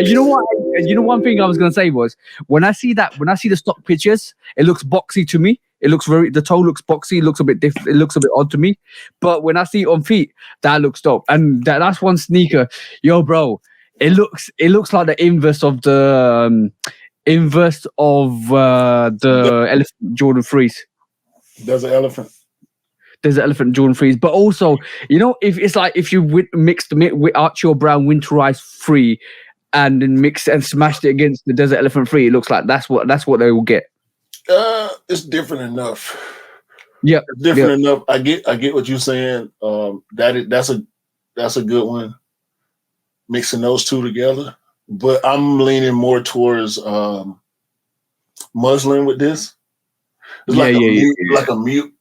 You know what? You know, one thing I was gonna say was when I see the stock pictures, it looks boxy to me. It looks the toe looks boxy. It looks a bit different. It looks a bit odd to me. But when I see it on feet, that looks dope. And that's one sneaker, yo, bro. It looks like the inverse of the Elephant Jordan Freeze. There's an elephant. There's an Elephant Jordan Freeze, but also, you know, if you mixed the Archie Brown Winterized Free and then mixed and smashed it against the Desert Elephant Free, it looks like that's what they will get. It's different enough. Yeah, different enough. I get what you're saying. That's a good one. Mixing those two together, but I'm leaning more towards muslin with this. It's like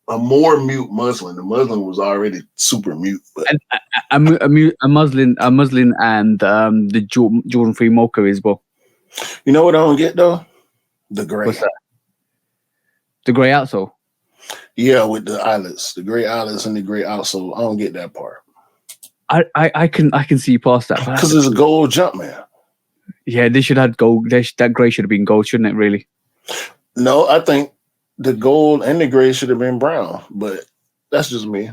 a more mute muslin. The muslin was already super mute, but a muslin and the Jordan Free Mocha as well. You know what I don't get though? The gray. What's that? The grey outsole. Yeah, with the eyelets, the gray eyelets and the gray outsole. I don't get that part. I can see past that Because it's a gold jump, man. Yeah, they should have gold. That grey should have been gold, shouldn't it? Really? No, I think the gold and the gray should have been brown, but that's just me.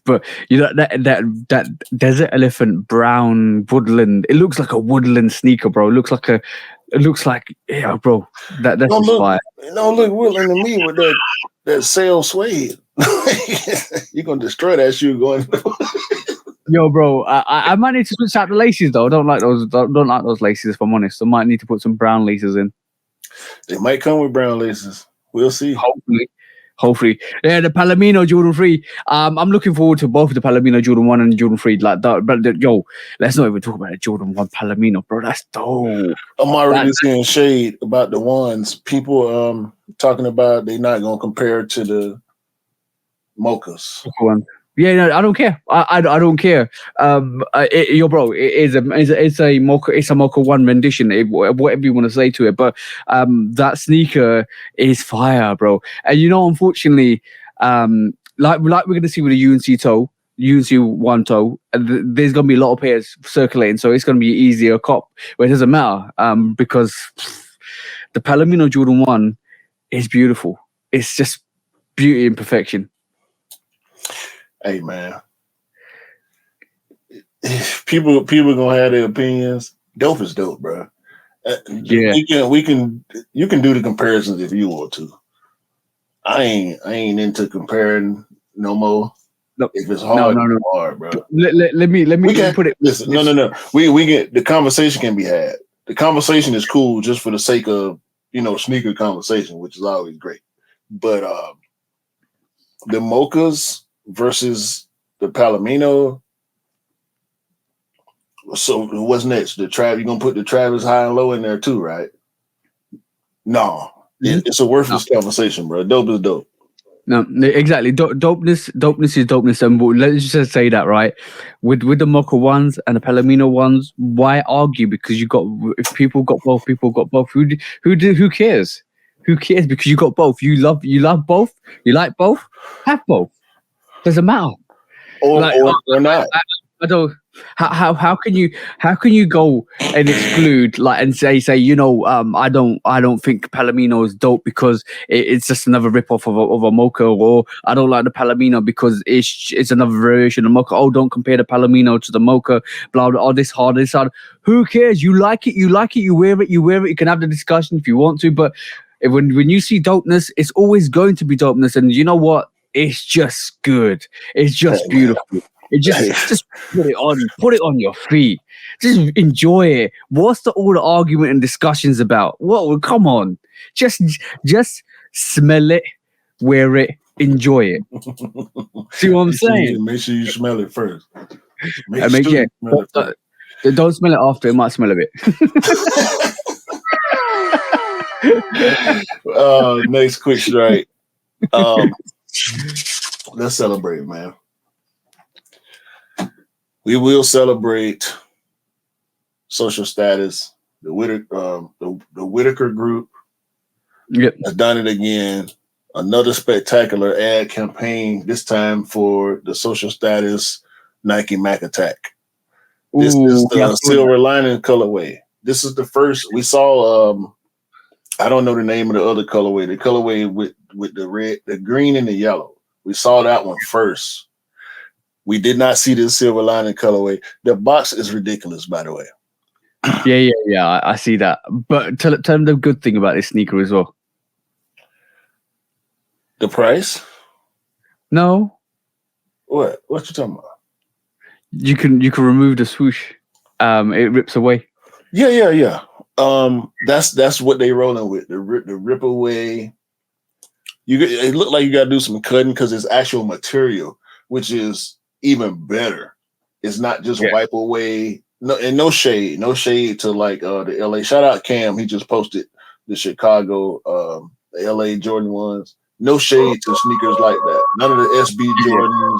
But you know that desert elephant brown woodland. It looks like a woodland sneaker, bro. It looks like yeah, bro. That's just fire. Don't look woodland to me with that sail suede. You're gonna destroy that shoe going. Yo, bro, I might need to switch out the laces though. I don't like those laces. If I'm honest, I might need to put some brown laces in. They might come with brown laces. We'll see. Hopefully. Yeah, the Palomino Jordan 3. I'm looking forward to both the Palomino Jordan 1 and the Jordan 3. Like that, but yo, let's not even talk about the Jordan 1 Palomino, bro. That's dope. I'm already seeing shade about the ones. People talking about they not gonna compare it to the mochas. Yeah, no, I don't care. I don't care. Yo, bro, it's a mocha. It's a mocha 1 rendition. Whatever you want to say to it, but that sneaker is fire, bro. And you know, unfortunately, like we're gonna see with the UNC 1 toe, there's gonna be a lot of pairs circulating, so it's gonna be easier cop. But it doesn't matter, because the Palomino Jordan 1 is beautiful. It's just beauty and perfection. Hey man, people gonna have their opinions. Dope is dope, bro. Yeah, you can do the comparisons if you want to. I ain't into comparing no more. No, if it's hard, no. it's hard, bro. Let me put it. Listen, no. We get the conversation can be had. The conversation is cool just for the sake of sneaker conversation, which is always great. But the mochas versus the Palomino. So what's next? The Travis, you're gonna put the Travis high and low in there too, right? No, it's a worthless conversation, bro. Dope is dope. No, exactly. Dopeness is dopeness. And let's just say that, right? With the Mocha ones and the Palomino ones, why argue? Because if people got both, Who cares? Who cares? Because you got both. You love both. You like both. Have both. Doesn't matter. Or not. I don't. How can you go and exclude and say I don't think Palomino is dope because it's just another ripoff of a mocha, or I don't like the Palomino because it's another variation of mocha. Oh, don't compare the Palomino to the mocha. Blah blah. Oh, this hard. Who cares? You like it. You wear it. You can have the discussion if you want to, but when you see dopeness, it's always going to be dopeness, and you know what? It's just good. It's just beautiful. It just put it on your feet. Just enjoy it. What's all the argument and discussions about? Well, come on. Just smell it, wear it, enjoy it. See what I'm saying? Make sure you smell it first. Don't smell it after. It might smell a bit. Next quick strike. Let's celebrate, man. We will celebrate social status. The Whitaker group has done it again. Another spectacular ad campaign, this time for the social status Nike Mac Attack. This is the silver lining colorway. This is the first we saw. I don't know the name of the other colorway. The colorway with the red, the green, and the yellow. We saw that one first. We did not see this silver lining colorway. The box is ridiculous, by the way. Yeah. I see that. But tell them the good thing about this sneaker as well. The price? No. What you talking about? You can remove the swoosh. It rips away. Yeah. That's what they rolling with. The rip away. It looked like you got to do some cutting because it's actual material, which is even better. It's not just wipe away. No shade to the LA. Shout out Cam. He just posted the Chicago, the LA Jordan ones. No shade to sneakers like that. None of the SB Jordans,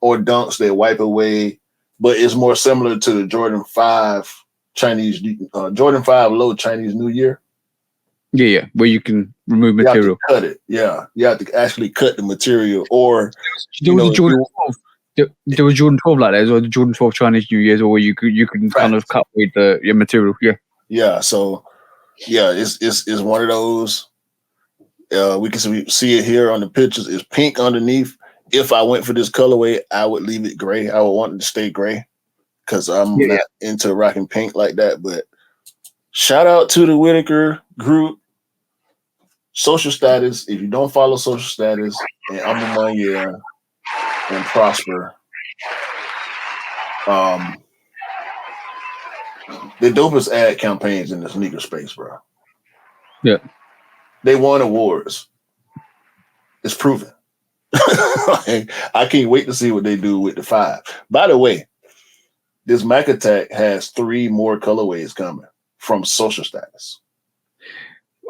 or dunks they wipe away, but it's more similar to the Jordan 5 Chinese Jordan 5 low Chinese New Year. Yeah, where you can remove You have material. to cut it. Yeah, you have to actually cut the material, or There was a Jordan 12. There was Jordan 12 like that, or the Jordan 12 Chinese New Year's, or you can kind of cut with your material. Yeah. Yeah. So yeah, it's one of those. We can see it here on the pictures. It's pink underneath. If I went for this colorway, I would leave it gray. I would want it to stay gray because I'm not into rocking pink like that. But shout out to the Whitaker group. Social status. If you don't follow social status and I'm 1 year and prosper, the dopest ad campaigns in the sneaker space, bro. Yeah. They won awards. It's proven. I can't wait to see what they do with the 5. By the way, this Mac Attack has 3 more colorways coming from social status.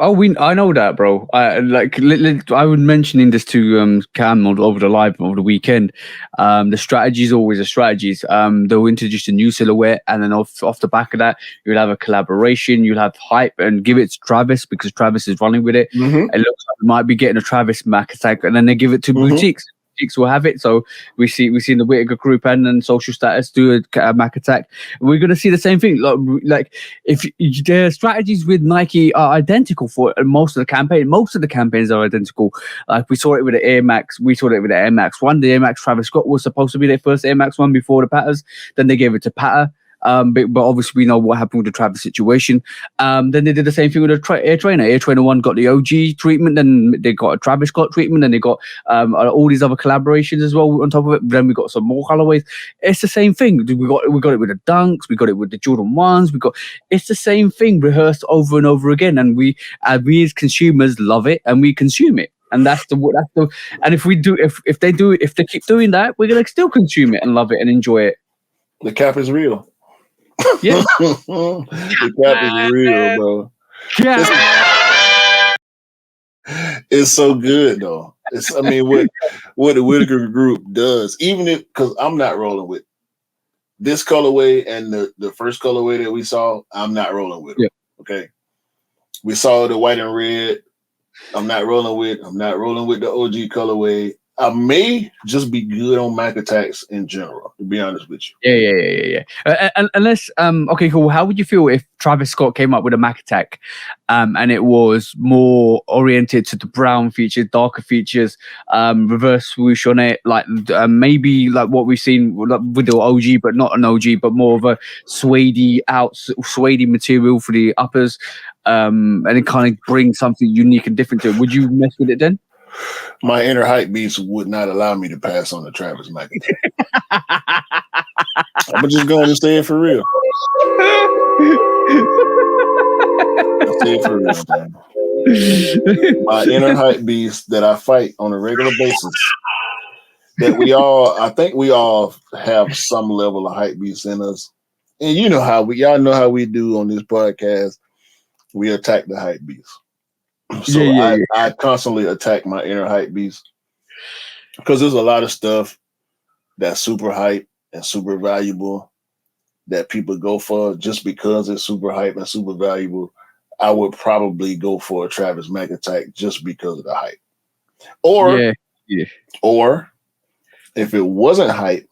Oh, I know that, bro. I was mentioning this to Cam over the live over the weekend. The strategy is always a strategy. They'll introduce a new silhouette, and then off the back of that, you'll have a collaboration. You'll have hype, and give it to Travis because Travis is running with it. Mm-hmm. It looks like we might be getting a Travis Mac Attack, and then they give it to boutiques. Boutiques will have it. So we see the Whitaker group and then social status do a Mac Attack. We're going to see the same thing. Like if their strategies with Nike are identical for most of the campaign. Most of the campaigns are identical. Like we saw it with the Air Max. We saw it with the Air Max 1. The Air Max Travis Scott was supposed to be their first Air Max 1 before the Patters. Then they gave it to Patter. But obviously we know what happened with the Travis situation. Then they did the same thing with the Air Trainer. Air Trainer 1 got the OG treatment. Then they got a Travis Scott treatment. Then they got all these other collaborations as well on top of it. Then we got some more colorways. It's the same thing. We got it with the Dunks. We got it with the Jordan 1s. It's the same thing rehearsed over and over again. And we as consumers love it and we consume it. And that's the and if they keep doing that, we're gonna still consume it and love it and enjoy it. The cap is real. Yeah. The cap is real, bro. Yeah. It's so good though. I mean, what the Whitaker group does, even if because I'm not rolling with this colorway and the first colorway that we saw, I'm not rolling with them. Yeah. Okay. We saw the white and red. I'm not rolling with the OG colorway. I may just be good on Mac Attacks in general, to be honest with you. Yeah. Unless, okay, cool. How would you feel if Travis Scott came up with a Mac Attack, and it was more oriented to the brown features, darker features, reverse swoosh on it, like maybe like what we've seen with the OG, but not an OG, but more of a suede material for the uppers, and it kind of brings something unique and different to it. Would you mess with it then? My inner hype beast would not allow me to pass on the Travis Mac Attack. I'm just going to say it for real. I'll say it for real, man. My inner hype beast that I fight on a regular basis. I think we all have some level of hype beast in us. And y'all know how we do on this podcast. We attack the hype beast. So I constantly attack my inner hype beast because there's a lot of stuff that's super hype and super valuable that people go for just because it's super hype and super valuable. I would probably go for a Travis Mac Attack just because of the hype. Or if it wasn't hype,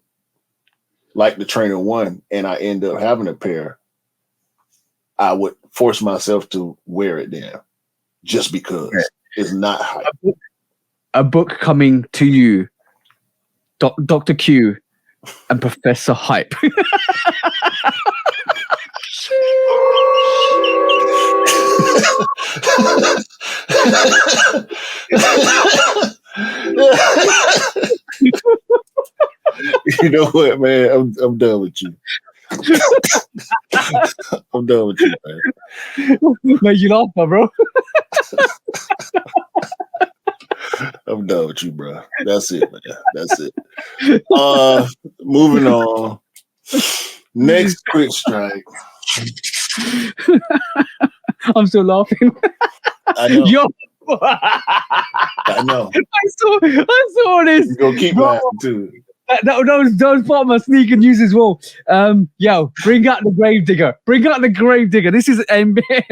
like the Trainer 1, and I end up having a pair, I would force myself to wear it then. Just because it's not hype. A book coming to you, Dr. Q and Professor Hype. You know what, man? I'm done with you. I'm done with you, man. Made you laugh, bro. I'm done with you, bro. That's it, man. That's it. Moving on. Next quick strike. I'm still laughing. I know. Yo. I know. I saw this. You're gonna keep laughing too. those part of my sneaker news as well. Yo, bring out the Gravedigger. Bring out the Gravedigger. This is NBA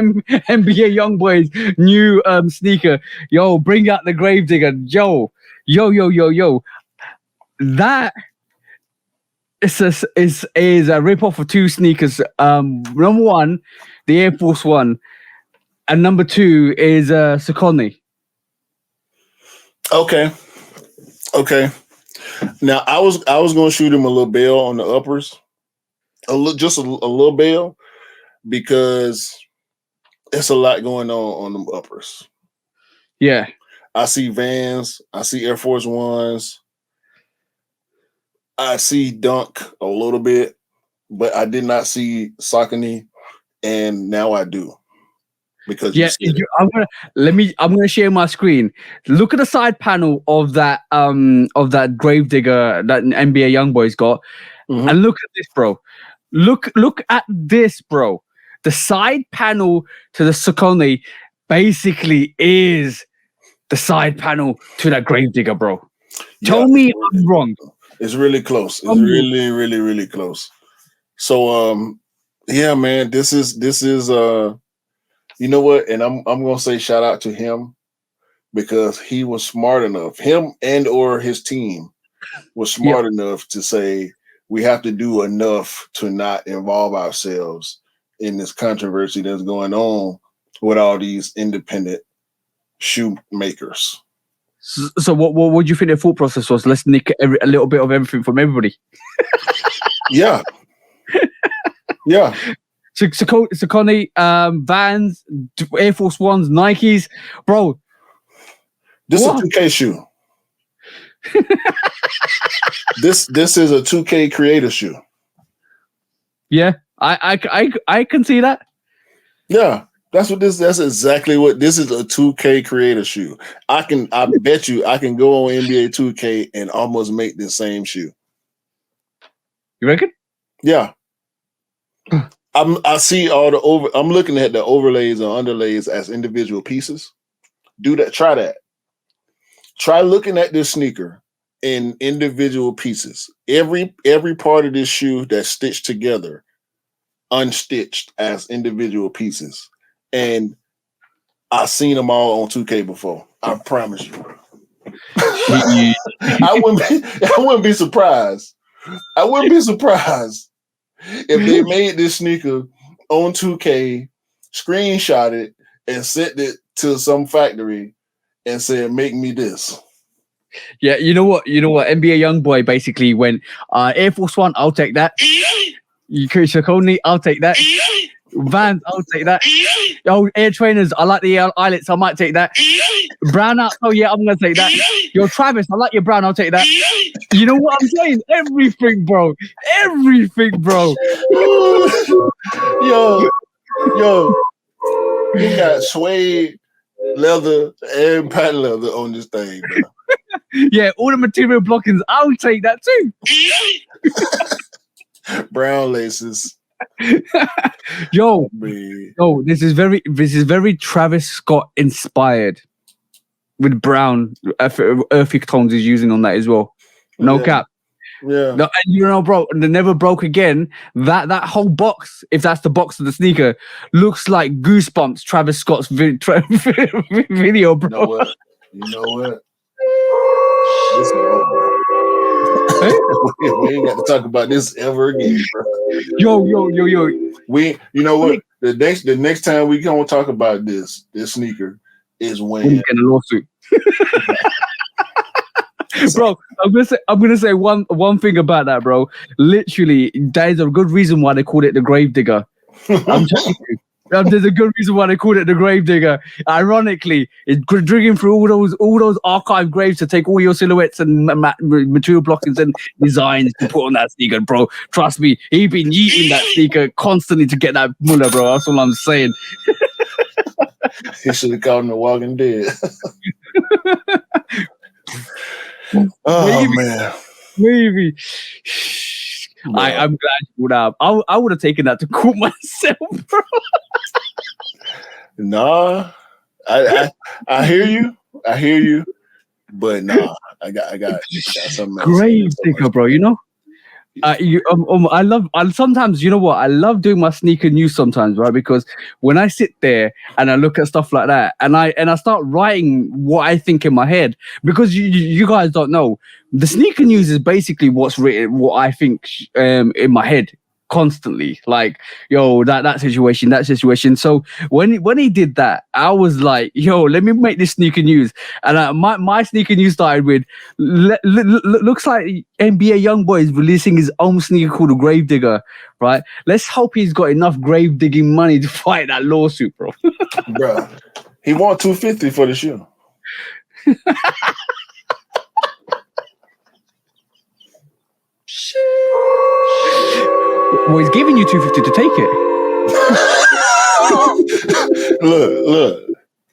YoungBoy's new sneaker. Yo, bring out the Gravedigger. Yo. That is a rip off of two sneakers. Number one, the Air Force One, and number two is Saucony. Okay. Now I was gonna shoot him a little bail on the uppers, a little bail, because it's a lot going on them uppers. Yeah, I see Vans, I see Air Force Ones, I see Dunk a little bit, but I did not see Saucony, and now I do. Because I'm gonna share my screen. Look at the side panel of that Gravedigger that NBA YoungBoy's got, and look at this, bro. Look at this, bro. The side panel to the Saucony basically is the side panel to that Gravedigger, bro. Tell me I'm wrong. It's really close. It's really close. So yeah, man, this is you know what? And I'm gonna say shout out to him, because he was smart enough. Him and or his team was smart enough to say we have to do enough to not involve ourselves in this controversy that's going on with all these independent shoemakers. So what do you think their thought process was? Let's nick a little bit of everything from everybody. Yeah. Saucony, Vans, Air Force Ones, Nikes, bro. This is a 2K shoe. This is a 2K creator shoe. Yeah, I can see that. Yeah, that's exactly what this is, a 2K creator shoe. I bet you I can go on NBA 2K and almost make the same shoe. You reckon? Yeah. I see I'm looking at the overlays and underlays as individual pieces. Do that. Try that. Try looking at this sneaker in individual pieces. Every part of this shoe that's stitched together, unstitched as individual pieces. And I've seen them all on 2K before. I promise you. I wouldn't be surprised. I wouldn't be surprised if they made this sneaker on 2K, screenshot it, and sent it to some factory and said, "Make me this." Yeah, you know what? NBA YoungBoy basically went, Air Force One, I'll take that. Saucony, I'll take that. Vans, I'll take that. Oh, Air Trainers, I like the eyelets, I might take that. Brown out, oh yeah, I'm gonna take that. Yo, Travis, I like your brown, I'll take that. You know what I'm saying? Everything, bro. Yo, you got suede, leather, and patent leather on this thing, bro. Yeah, all the material blockings, I'll take that too. Brown laces. Yo, this is very Travis Scott inspired, with brown earthy tones he's using on that as well. No cap. Yeah. No, and you know, bro, they never broke again. That whole box, if that's the box of the sneaker, looks like Goosebumps, Travis Scott's video, bro. You know what? This is over. We ain't got to talk about this ever again, bro. Yo. You know what? The next time we gonna talk about this sneaker is when we get a lawsuit. Bro, I'm gonna say one thing about that, bro. Literally, there's a good reason why they called it the Gravedigger. I'm telling you. There's a good reason why they called it the Gravedigger. Ironically, it's digging through all those archive graves to take all your silhouettes and material blockings and designs to put on that sneaker, bro. Trust me, he been yeeting that sneaker constantly to get that mullah, bro. That's all I'm saying. He should have called him the Walking Dead. Oh man, maybe. I'm glad you would have. I would have taken that to cool myself, bro. Nah, I hear you. But nah, I got something else. Grave digger, bro. You know. I sometimes, you know what? I love doing my sneaker news sometimes, right? Because when I sit there and I look at stuff like that, and I start writing what I think in my head, because you guys don't know, the sneaker news is basically what's written, what I think in my head constantly. Like, yo, that situation. So when he did that, I was like, yo, let me make this sneaker news, and my sneaker news started with looks like NBA YoungBoy is releasing his own sneaker called the Gravedigger, right? Let's hope he's got enough grave digging money to fight that lawsuit, bro. Bro, he want $250 for the shoe. Well, he's giving you $250 to take it.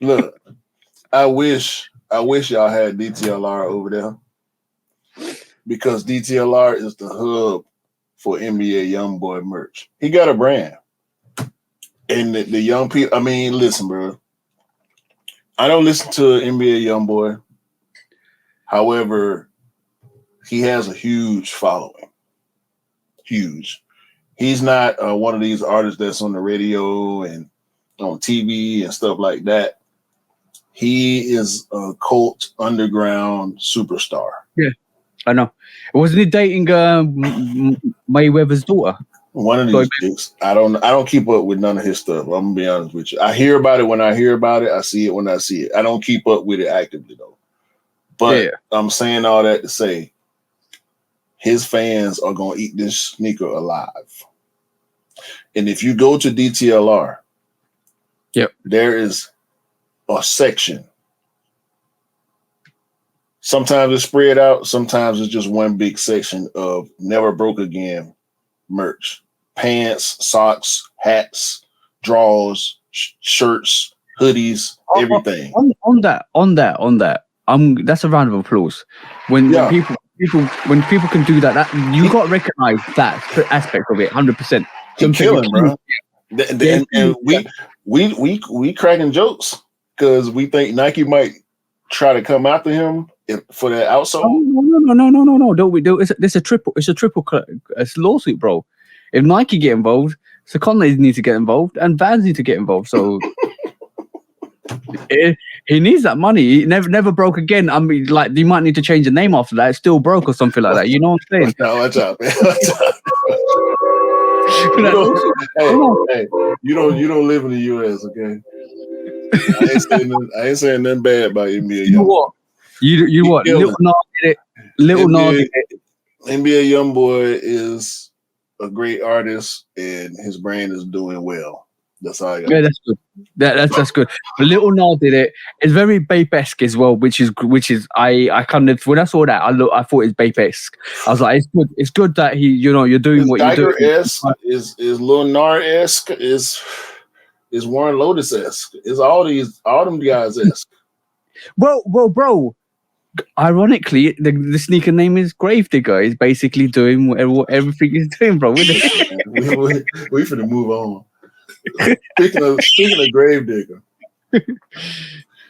Look. I wish y'all had DTLR over there, because DTLR is the hub for NBA YoungBoy merch. He got a brand, and the young people. I mean, listen, bro. I don't listen to NBA YoungBoy. However, he has a huge following. Huge. He's not one of these artists that's on the radio and on TV and stuff like that. He is a cult underground superstar. Yeah, I know. Wasn't he dating Mayweather's daughter? One of these chicks. I don't keep up with none of his stuff. I'm gonna be honest with you. I hear about it when I hear about it. I see it when I see it. I don't keep up with it actively though. But I'm saying all that to say, his fans are gonna eat this sneaker alive. And if you go to DTLR, there is a section. Sometimes it's spread out. Sometimes it's just one big section of Never Broke Again merch. Pants, socks, hats, drawers, shirts, hoodies, everything. On that. That's a round of applause. When people can do that you got to recognize that aspect of it 100%. He killing, bro. And we cracking jokes because we think Nike might try to come after him for that outsole. No. Don't we do? It's a triple lawsuit, bro. If Nike get involved, Saucony needs to get involved, and Vans need to get involved. So he needs that money. He never broke again. I mean, like, you might need to change the name after that. It's still broke or something like that. You know what I'm saying? No, watch out, man. Hey, you don't live in the US, okay? I ain't saying nothing bad about NBA. You know what? You what? Little Nas did it. Little Nas did it. NBA YoungBoy is a great artist, and his brand is doing well. That's all I got. Yeah, that's good. That's good. But Little Nas did it. It's very Bape-esque as well, which is I kind of, when I saw that, I thought it's Bape-esque. I was like, it's good that you're doing what you're doing. Is Lil Nas-esque, is Warren Lotus-esque. Is all them guys-esque. Well, bro. Ironically, the sneaker name is Gravedigger. He's basically doing everything he's doing, bro. we finna move on. Speaking of Gravedigger,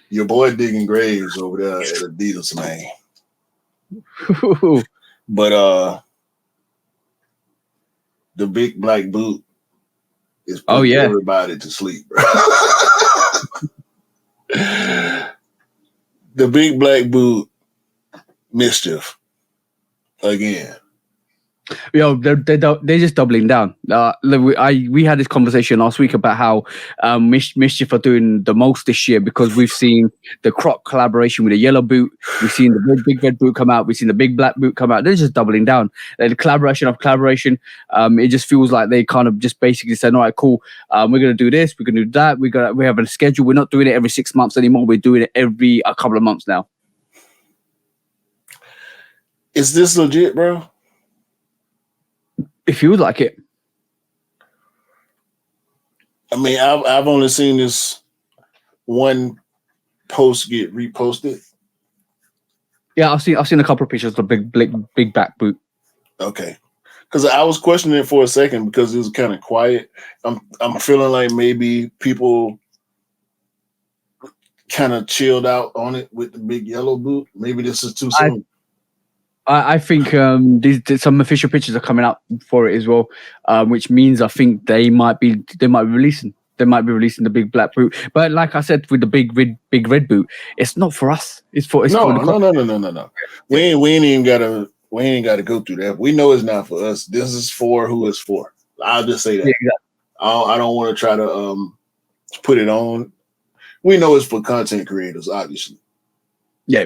your boy digging graves over there at Adidas, man. But the big black boot is putting everybody to sleep, bro. The big black boot mischief again. Yo, they're just doubling down. We had this conversation last week about how Mischief are doing the most this year, because we've seen the Croc collaboration with the yellow boot, we've seen the big red boot come out, we've seen the big black boot come out. They're just doubling down. The collaboration of collaboration. It just feels like they kind of just basically said, all right, cool. We're gonna do this. We're gonna do that. We have a schedule. We're not doing it every 6 months anymore. We're doing it every a couple of months now. Is this legit, bro? It feels like it. I mean, I've only seen this one post get reposted. Yeah, I've seen a couple of pictures of the big back boot. Okay, because I was questioning it for a second because it was kind of quiet. I'm feeling like maybe people kind of chilled out on it with the big yellow boot. Maybe this is too soon. I think some official pictures are coming out for it as well, which means I think they might be releasing the big black boot. But like I said, with the big red boot, it's not for us. It's for No. We ain't even gotta go through that. We know it's not for us. This is for who it's for. I'll just say that. Yeah, exactly. I don't want to try to put it on. We know it's for content creators, obviously. Yeah.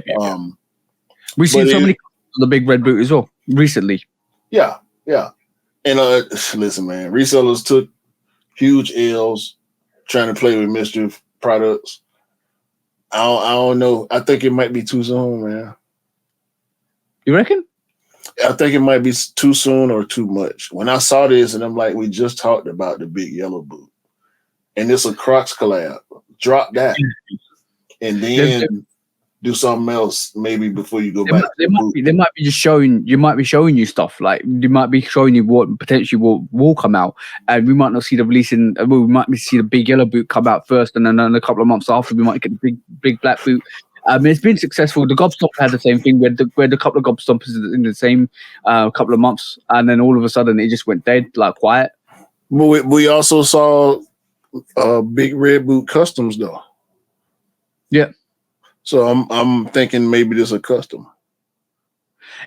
We've seen so many the big red boot as well recently. Yeah. And listen, man, resellers took huge L's trying to play with Mischief products. I don't know. I think it might be too soon, man. You reckon? I think it might be too soon or too much. When I saw this, and I'm like, we just talked about the big yellow boot, and it's a Crocs collab. Drop that, and then do something else maybe before you go back. They might be just showing you stuff. Like they might be showing you what potentially will come out, and we might not see the releasing. We might see the big yellow boot come out first, and then a couple of months after, we might get the big black boot. It's been successful. The Gobstomp had the same thing where the couple of Gobstompers in the same couple of months, and then all of a sudden it just went dead, like quiet. We also saw big red boot customs though. Yeah. So I'm thinking maybe this is a custom.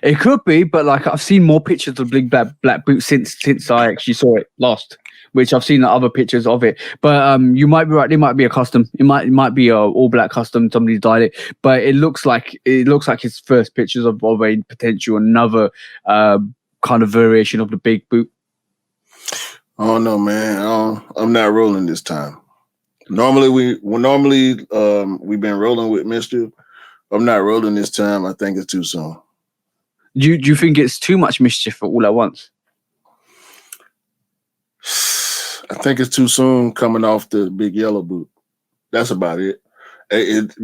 It could be, but like I've seen more pictures of big black boot since I actually saw it last, which I've seen other pictures of it. But you might be right. It might be a custom. It might be a all black custom. Somebody's dyed it, but it looks like his first pictures of a potential another kind of variation of the big boot. Oh no, man! I'm not rolling this time. Normally we've been rolling with Mischief. I'm not rolling this time. I think it's too soon. Do you think it's too much Mischief all at once? I think it's too soon coming off the big yellow boot. That's about it.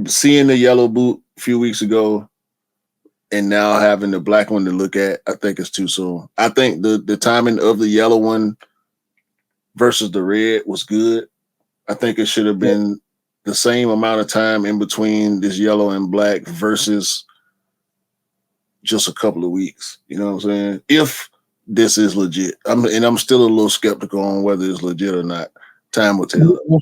Seeing the yellow boot a few weeks ago and now having the black one to look at, I think it's too soon. I think the timing of the yellow one versus the red was good. I think it should have been the same amount of time in between this yellow and black versus just a couple of weeks. You know what I'm saying? If this is legit. I'm still a little skeptical on whether it's legit or not. Time will tell. We'll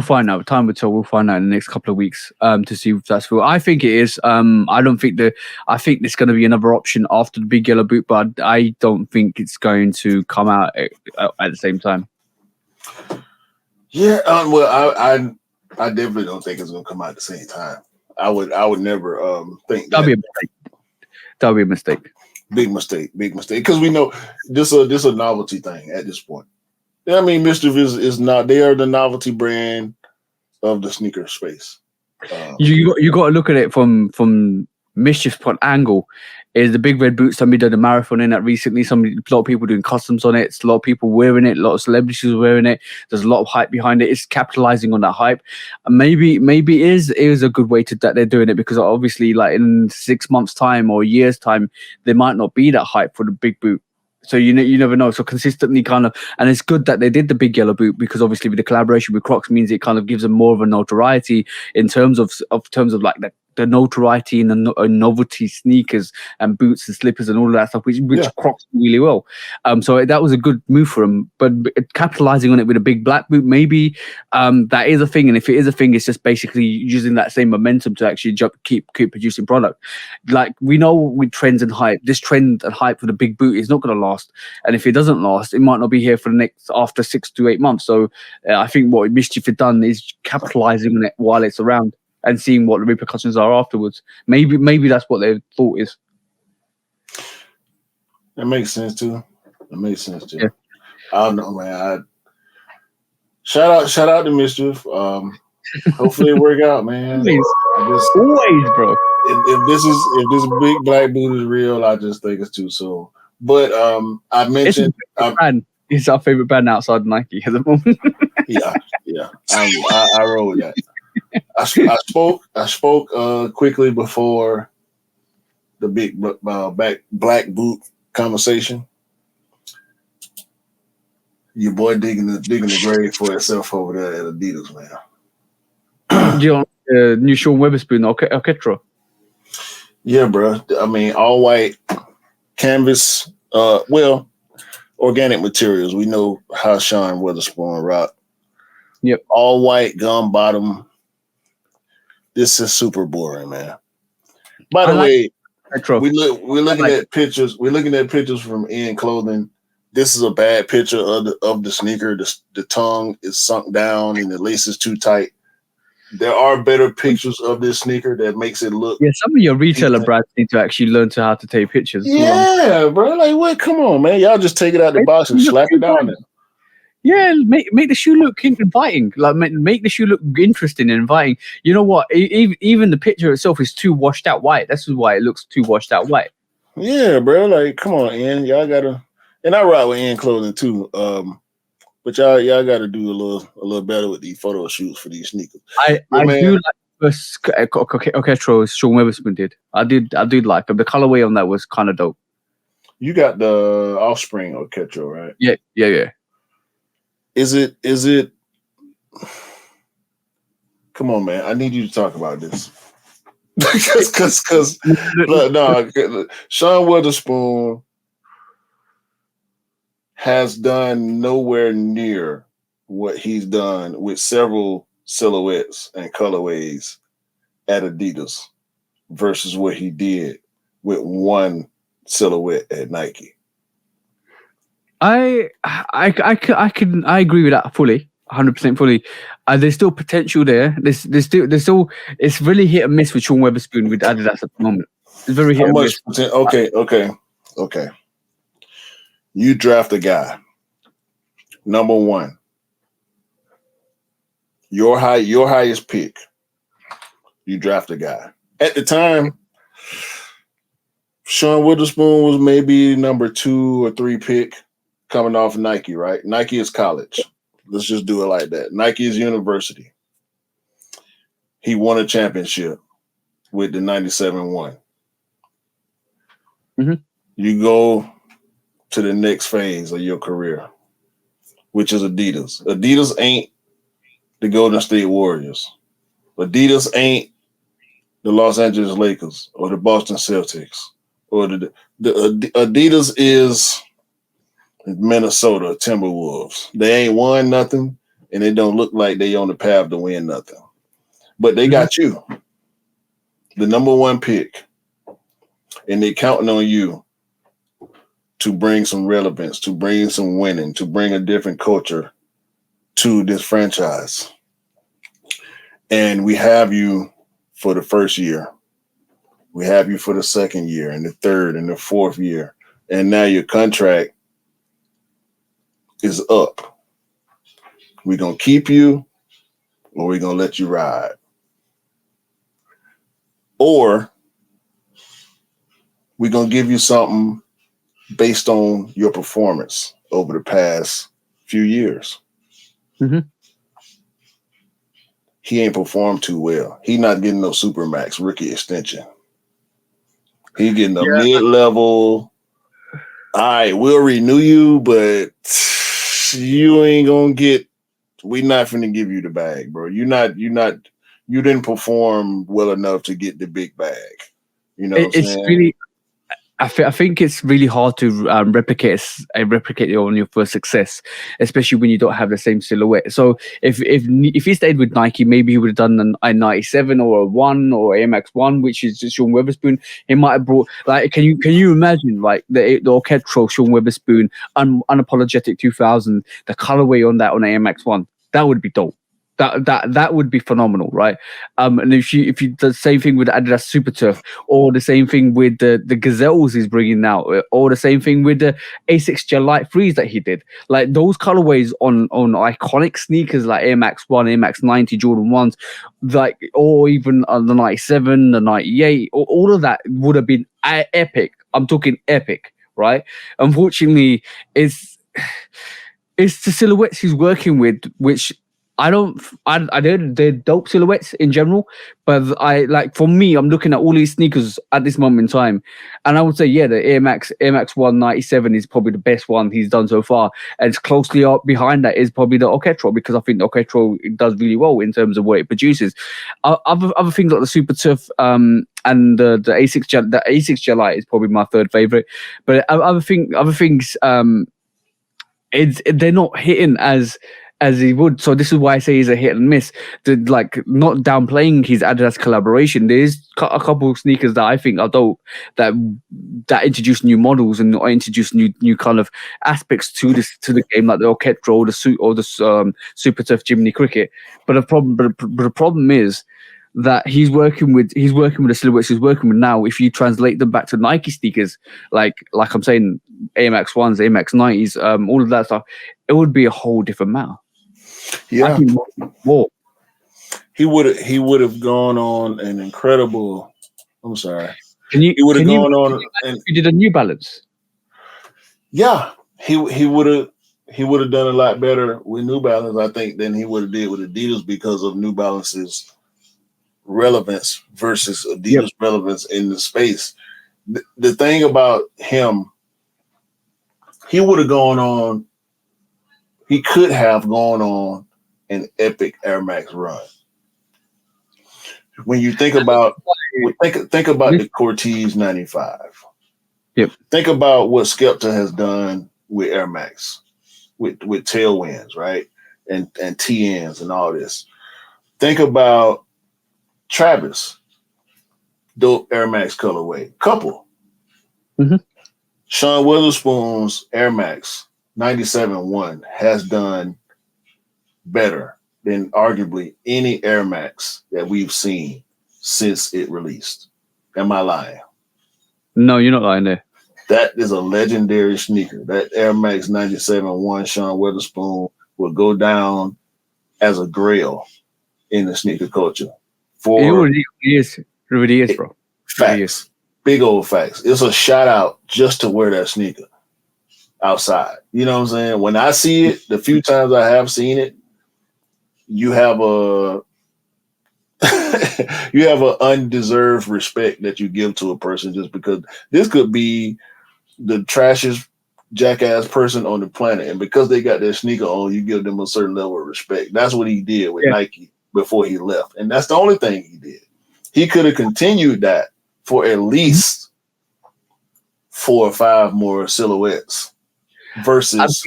find out. Time will tell. We'll find out in the next couple of weeks to see if that's real. I think it is. I think there's going to be another option after the big yellow boot, but I don't think it's going to come out at the same time. Yeah, well, I definitely don't think it's going to come out at the same time. I would never think that. That'll be a mistake. Big mistake. Because we know this a novelty thing at this point. I mean, Mischief is not. They are the novelty brand of the sneaker space. You got to look at it from Mischief's point angle. Is the big red boot? Somebody did a marathon in that recently. A lot of people doing customs on it. A lot of people wearing it. A lot of celebrities are wearing it. There's a lot of hype behind it. It's capitalizing on that hype. And maybe it is a good way that they're doing it, because obviously, like in 6 months' time or a year's time, there might not be that hype for the big boot. So you never know. So consistently kind of, and it's good that they did the big yellow boot, because obviously with the collaboration with Crocs means it kind of gives them more of a notoriety in terms of like the notoriety and the novelty sneakers and boots and slippers and all of that stuff, which Crocs do really well. So that was a good move for them. But capitalizing on it with a big black boot, maybe that is a thing. And if it is a thing, it's just basically using that same momentum to actually keep producing product. Like we know with trends and hype, this trend and hype for the big boot is not going to last. And if it doesn't last, it might not be here for the next after 6 to 8 months. So I think what Mischief has done is capitalizing on it while it's around and seeing what the repercussions are afterwards. Maybe that's what their thought is. That makes sense too. Yeah. I don't know, man. Shout out to Mischief. Hopefully it work out, man. Always, bro. If this big black boot is real, I just think it's too soon. But I mentioned it's our favorite band outside Nike at the moment. yeah. I roll with that. I spoke quickly before the big black boot conversation. Your boy digging the grave for itself over there at Adidas, man. new Sean Weatherspoon orchestra. Yeah, bro. I mean, all white canvas. Well, organic materials. We know how Sean Weatherspoon rock. Yep. All white gum bottom. This is super boring, man. By the way, retro. we're looking at pictures. We're looking at pictures from Ian Clothing. This is a bad picture of the sneaker. The tongue is sunk down and the lace is too tight. There are better pictures of this sneaker that makes it look. Yeah, some of your retailer brands need to actually learn to how to take pictures. Yeah, bro. Like, what? Come on, man. Y'all just take it out the box and slap it down there. Yeah, make the shoe look inviting. Like make the shoe look interesting and inviting. You know what? Even the picture itself is too washed out white. That's why it looks too washed out white. Yeah, bro. Like, come on, Ian. Y'all gotta. And I rock with Ian Clothing too. But y'all gotta do a little better with these photo shoots for these sneakers. I do like the first orchestral Sean Weatherspoon did. I did like them. The colorway on that was kind of dope. You got the Offspring orchestral, right? Yeah. Is it? Come on, man. I need you to talk about this. Because look, no, Sean Weatherspoon has done nowhere near what he's done with several silhouettes and colorways at Adidas versus what he did with one silhouette at Nike. I agree with that fully, 100% fully. There's still potential there. There's still it's really hit and miss with Sean Weatherspoon with Adidas at the moment. It's very hit and miss. Okay. You draft a guy. Number one. Your highest pick. You draft a guy. At the time, Sean Weatherspoon was maybe number 2 or 3 pick coming off Nike, right? Nike is college. Let's just do it like that. Nike is university. He won a championship with the 97 one. Mm-hmm. You go to the next phase of your career, which is Adidas. Adidas ain't the Golden State Warriors. Adidas ain't the Los Angeles Lakers or the Boston Celtics. Or the Adidas is Minnesota Timberwolves. They ain't won nothing, and they don't look like they on the path to win nothing. But they got you, the number 1 pick, and they counting on you to bring some relevance, to bring some winning, to bring a different culture to this franchise. And we have you for the first year. We have you for the second year and the third and the fourth year. And now your contract is up. We're going to keep you or we're going to let you ride. Or we're going to give you something based on your performance over the past few years. Mm-hmm. He ain't performed too well. He not getting no Supermax rookie extension. He getting a mid-level. All right, we'll renew you, but you ain't gonna get. We not finna give you the bag, bro. You didn't perform well enough to get the big bag. You know, what I'm saying? Really. I think it's really hard to replicate on your first success, especially when you don't have the same silhouette. So if he stayed with Nike, maybe he would have done a 97 or a 1 or Air Max 1, which is just Sean Weatherspoon. He might have brought like can you imagine like the orchestral Sean Weatherspoon unapologetic 2000, the colorway on that on Air Max 1, that would be dope. That would be phenomenal, right? And if you the same thing with Adidas Super Turf, or the same thing with the Gazelles he's bringing now, or the same thing with the Asics Gel Light 3s that he did, like those colorways on iconic sneakers like Air Max 1, Air Max 90, Jordan 1s, like, or even the 97, the 98, all of that would have been epic. I'm talking epic, right? Unfortunately, it's the silhouettes he's working with, which they're dope silhouettes in general, but for me, I'm looking at all these sneakers at this moment in time, and I would say, yeah, the Air Max 197 is probably the best one he's done so far, and it's closely up behind that is probably the Orchestral, because I think the Orchestral does really well in terms of what it produces. Other things like the Super Tough, and the A6 Gelite is probably my third favorite, but other things, they're not hitting as he would. So this is why I say he's a hit and miss. Not downplaying his Adidas collaboration. There's a couple of sneakers that I think are dope, that introduce new models and introduce new kind of aspects to the game, like the Orchestral or the suit or the Super Tough Jiminy Cricket. But the problem is that he's working with the silhouettes he's working with now. If you translate them back to Nike sneakers, like I'm saying, Air Max 1s, Air Max 90s, all of that stuff, it would be a whole different matter. Yeah, more. He would have gone on an incredible. I'm sorry. He would have gone on. And you did a New Balance. Yeah, he would have done a lot better with New Balance, I think, than he would have did with Adidas, because of New Balance's relevance versus Adidas' relevance in the space. The thing about him, he could have gone on an epic Air Max run. When you think about the Cortez 95. Yep. Think about what Skepta has done with Air Max, with tailwinds, right? And TNs and all this. Think about Travis, dope Air Max colorway. Couple. Mm-hmm. Sean Witherspoon's Air Max 97-1 has done better than arguably any Air Max that we've seen since it released. Am I lying? No, you're not lying there. That is a legendary sneaker. That Air Max 97-1 Sean Witherspoon will go down as a grail in the sneaker culture. It really is. It really is, bro. Facts. Big old facts. It's a shout out just to wear that sneaker outside. You know what I'm saying? When I see it, the few times I have seen it, you have an undeserved respect that you give to a person, just because this could be the trashiest jackass person on the planet, and because they got their sneaker on, you give them a certain level of respect. That's what he did with Nike before he left, and that's the only thing he did. He could have continued that for at least 4 or 5 more silhouettes versus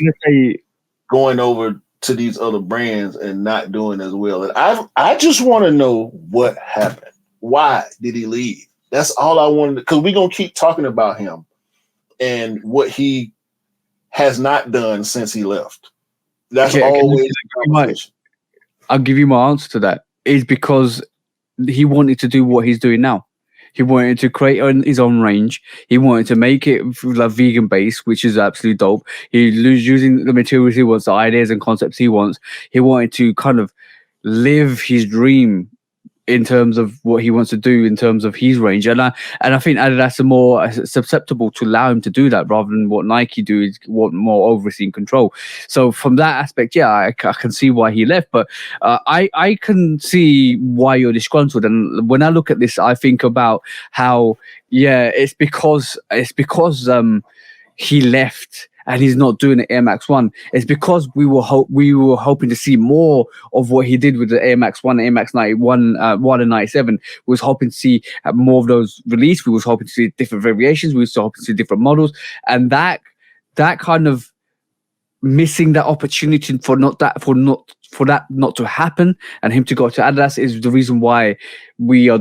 going over to these other brands and not doing as well. And I just want to know what happened. Why did he leave? That's all I wanted, because we're going to keep talking about him and what he has not done since he left. That's always I'll give you my answer to that. Is because he wanted to do what he's doing now. He wanted to create his own range. He wanted to make it like vegan based, which is absolutely dope. He's using the materials he wants, the ideas and concepts he wants. He wanted to kind of live his dream in terms of what he wants to do in terms of his range, and I think Adidas are more susceptible to allow him to do that rather than what Nike do is want more overseeing control. So from that aspect, yeah, I can see why he left, but I can see why you're disgruntled. And when I look at this, I think about how it's because he left and he's not doing the Air Max 1. It's because we were hoping to see more of what he did with the Air Max 1, Air Max 91, 1 and 97. We was hoping to see more of those released. We was hoping to see different variations. We was hoping to see different models. And that kind of missing that opportunity for that not to happen and him to go to Adidas is the reason why we are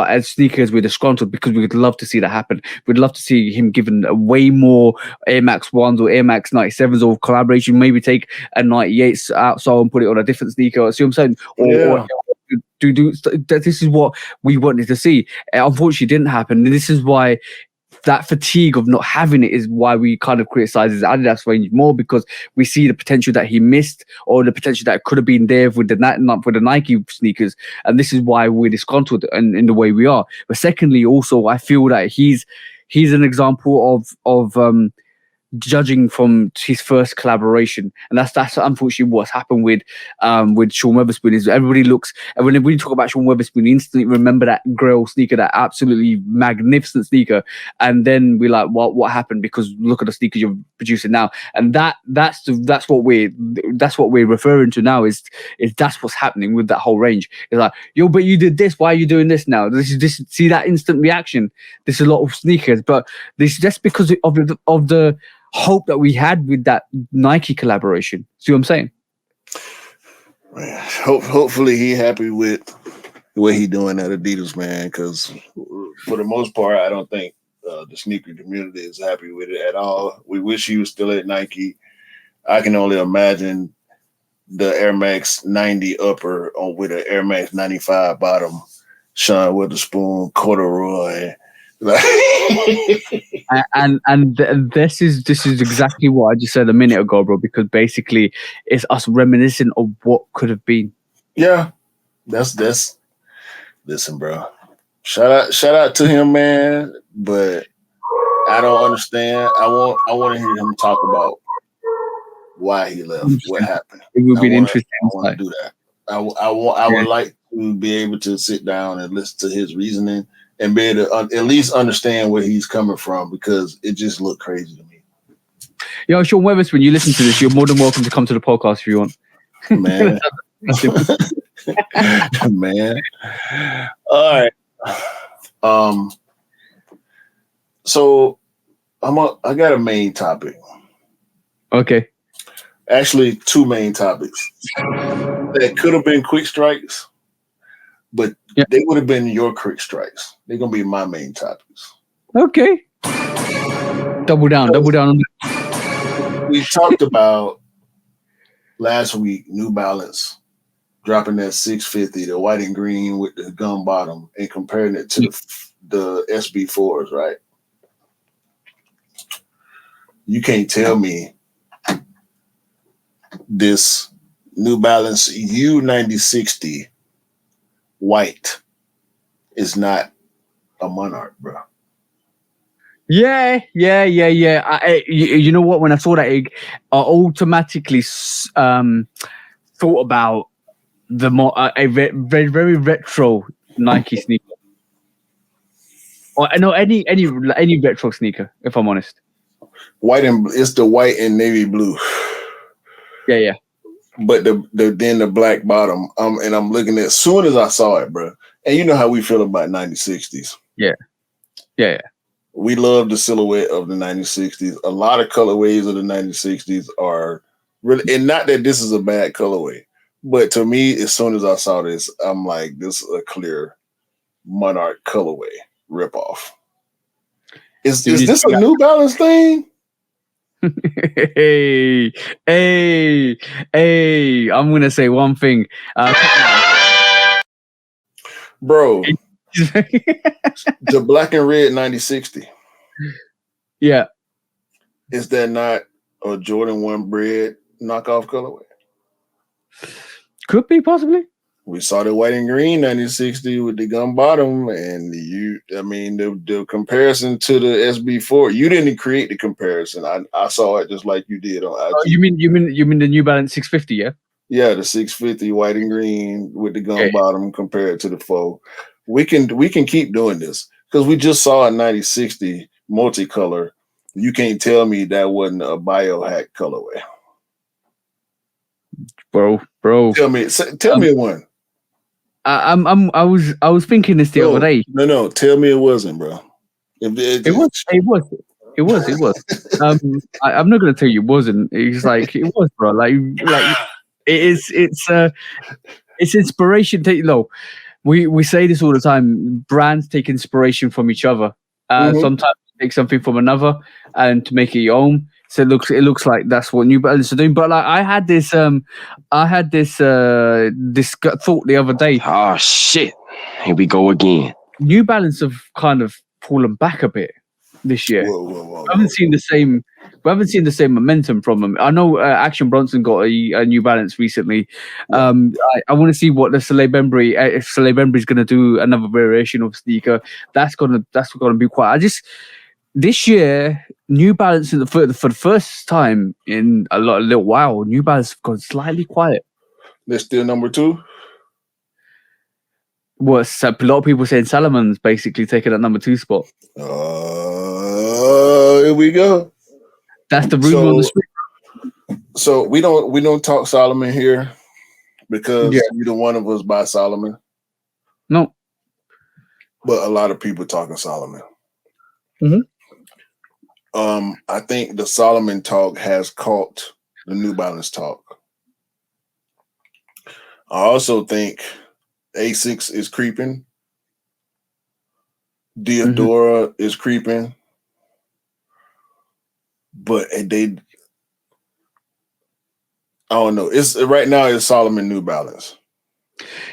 as sneakers we're disgruntled, because we would love to see that happen. We'd love to see him given way more Air Max 1s or Air Max 97s or collaboration, maybe take a 98s outsole and put it on a different sneaker. See what I'm saying? Or do this is what we wanted to see. Unfortunately, it didn't happen. And this is why that fatigue of not having it is why we kind of criticize his Adidas range more, because we see the potential that he missed or the potential that could have been there with the Nike sneakers, and this is why we're disgruntled in the way we are. But secondly, also I feel that he's an example of judging from his first collaboration, and that's unfortunately what's happened with Sean Weatherspoon. Is everybody looks, and when you talk about Sean Weatherspoon, you instantly remember that Grail sneaker, that absolutely magnificent sneaker, and then we're like, what happened? Because look at the sneakers you're producing now, and that's what we're referring to now. Is that's what's happening with that whole range. It's like, yo, but you did this. Why are you doing this now? This see that instant reaction. There's a lot of sneakers, but this just because of the hope that we had with that Nike collaboration. See what I'm saying? Man, hopefully he happy with what he doing at Adidas, man. Because for the most part, I don't think the sneaker community is happy with it at all. We wish he was still at Nike. I can only imagine the Air Max 90 upper with an Air Max 95 bottom, Sean Witherspoon, corduroy. and this is exactly what I just said a minute ago, bro. Because basically, it's us reminiscing of what could have been. Yeah, that's listen, bro. Shout out to him, man. But I don't understand. I want to hear him talk about why he left, what happened. It would be interesting. I want to do that. I would like to be able to sit down and listen to his reasoning and be able to at least understand where he's coming from, because it just looked crazy to me. Yo, Sean Weathers, when you listen to this, you're more than welcome to come to the podcast if you want. Man. Man. All right. So I got a main topic. Okay. Actually, two main topics that could have been quick strikes, but they would have been your quick strikes. They're gonna be my main topics. Okay. Double down on We talked about last week New Balance dropping that 650, the white and green with the gum bottom, and comparing it to the SB4s, right? You can't tell me this New Balance U9060 white is not a Monarch, bro. Yeah. You know what? When I saw that, I automatically thought about a very, very retro Nike sneaker, or no, any retro sneaker, if I'm honest. It's the white and navy blue. Yeah. But the black bottom. And I'm looking at, as soon as I saw it, bro. And you know how we feel about 9060s. Yeah. We love the silhouette of the 9060s. A lot of colorways of the 9060s are really, and not that this is a bad colorway, but to me, as soon as I saw this, I'm like, this is a clear Monarch colorway ripoff. Is this a New Balance thing? Hey! I'm gonna say one thing, bro. The black and red 9060. Yeah. Is that not a Jordan 1 bread knockoff colorway? Could be, possibly. We saw the white and green 9060 with the gum bottom, and the comparison to the SB4. You didn't create the comparison. I saw it just like you did on IG. Oh, you mean the New Balance 650? Yeah. Yeah, the 650 white and green with the gum bottom compared to the 4. We can keep doing this because we just saw a 9060 multicolor. You can't tell me that wasn't a biohack colorway, bro. Tell me one. I was thinking this the other day. No, tell me it wasn't, bro. It was. I'm not gonna tell you it wasn't. It's like it was, bro. Like it's inspiration. We say this all the time. Brands take inspiration from each other. Sometimes take something from another and to make it your own. So it looks like that's what New Balance are doing. But like I had this thought the other day. Oh shit! Here we go again. New Balance have kind of fallen back a bit this year. Whoa. We haven't seen the same momentum from them. I know Action Bronson got a New Balance recently. I want to see what the Soleil Bembry, if Soleil Bembry is going to do another variation of sneaker. That's gonna be quite. This year New Balance for the first time in a little while, New Balance have gone slightly quiet. They're still number 2. Well, a lot of people saying Salomon's basically taking that number 2 spot. Here we go. That's the rumor on the street. So we don't talk Solomon here because Yeah. neither one of us buy Solomon. No. But a lot of people talking Solomon. Mhm. I think the Solomon talk has caught the New Balance talk. I also think Asics is creeping. Diodora is creeping. But I don't know. It's right now it's Solomon New Balance.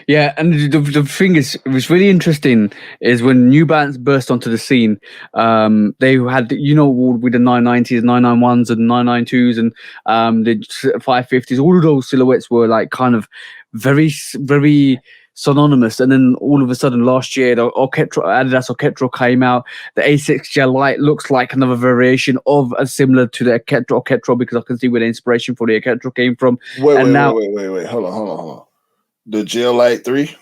Yeah, and the thing is, it was really interesting is when New Balance burst onto the scene. They had, with the 990s, 991s, and 992s, and the 550s. All of those silhouettes were like kind of very, very synonymous. And then all of a sudden, last year, the Adidas Orchestral came out. The A6 Gel Light looks like another variation of similar to the Orchestral because I can see where the inspiration for the Orchestral came from. Wait. Hold on. The Gel Light 3?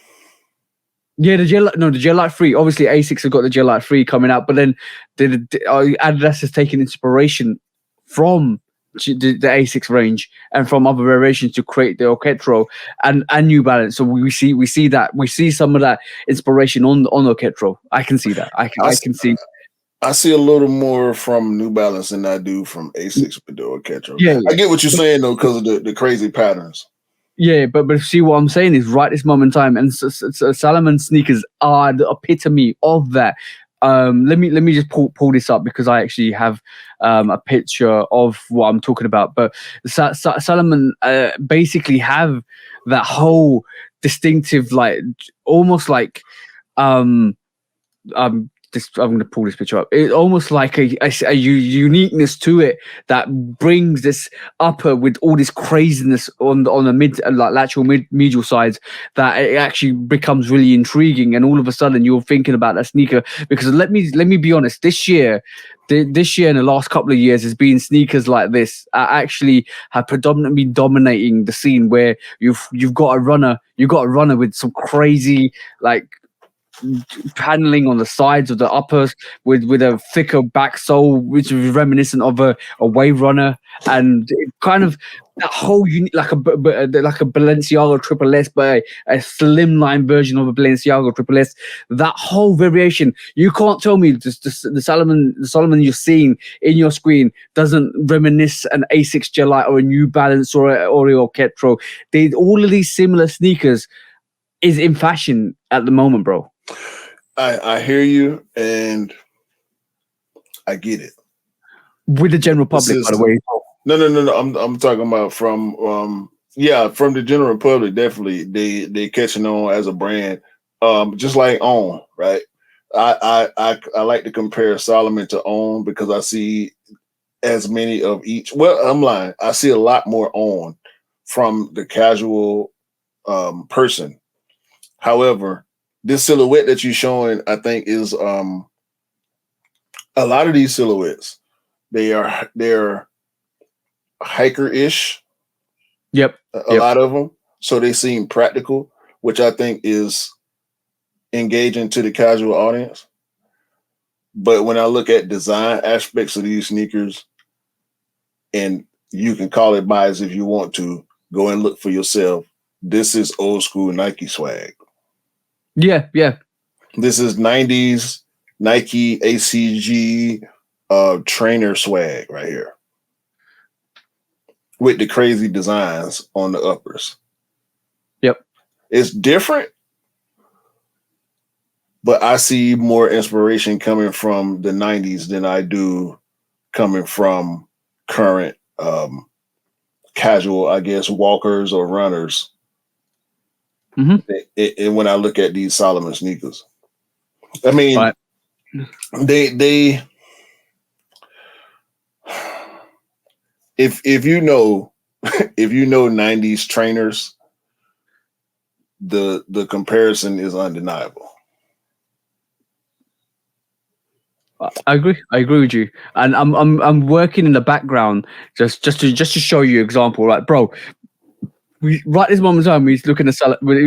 Yeah, the Gel Light 3. Obviously, Asics have got the Gel Light 3 coming out, but then Adidas has taken inspiration from the Asics range and from other variations to create the Orchestral and New Balance. So we see some of that inspiration on Orchestral. I can see that. I can see. I see a little more from New Balance than I do from Asics with the Orchestral. Yeah, I get what you're saying though, because of the crazy patterns. Yeah, but see what I'm saying is right this moment in time, and Salomon sneakers are the epitome of that. Let me just pull this up because I actually have a picture of what I'm talking about. But Salomon basically have that whole distinctive, like almost like I'm going to pull this picture up. It's almost like a uniqueness to it that brings this upper with all this craziness on the mid, like lateral medial sides, that it actually becomes really intriguing. And all of a sudden, you're thinking about that sneaker. Because let me be honest, this year and the last couple of years has been sneakers like this actually have predominantly dominating the scene, where you've got a runner with some crazy like paneling on the sides of the uppers with a thicker back sole, which is reminiscent of a wave runner, and it kind of that whole unique, like a Balenciaga Triple S, but a slimline version of a Balenciaga Triple S. That whole variation, you can't tell me the Solomon you're seeing in your screen doesn't reminisce an Asics Gel Light or a New Balance or Orchestral. All of these similar sneakers is in fashion at the moment, bro. I hear you and I get it. With the general public, by the way. No. I'm talking about from from the general public. Definitely, they catching on as a brand. Just like On, right? I like to compare Solomon to On because I see as many of each. Well, I'm lying. I see a lot more On from the casual person. However, this silhouette that you're showing, I think, is a lot of these silhouettes. They're hiker-ish. Yep. A lot of them. So they seem practical, which I think is engaging to the casual audience. But when I look at design aspects of these sneakers, and you can call it bias if you want to, go and look for yourself. This is old school Nike swag. Yeah. This is 90s Nike ACG trainer swag right here with the crazy designs on the uppers. Yep. It's different, but I see more inspiration coming from the 90s than I do coming from current casual, I guess, walkers or runners. Mm-hmm. And when I look at these Solomon sneakers, I mean, right. they if you know 90s trainers, the comparison is undeniable. I agree. I agree with you. And I'm working in the background just to show you example. Right, bro. Right this moment in time, we're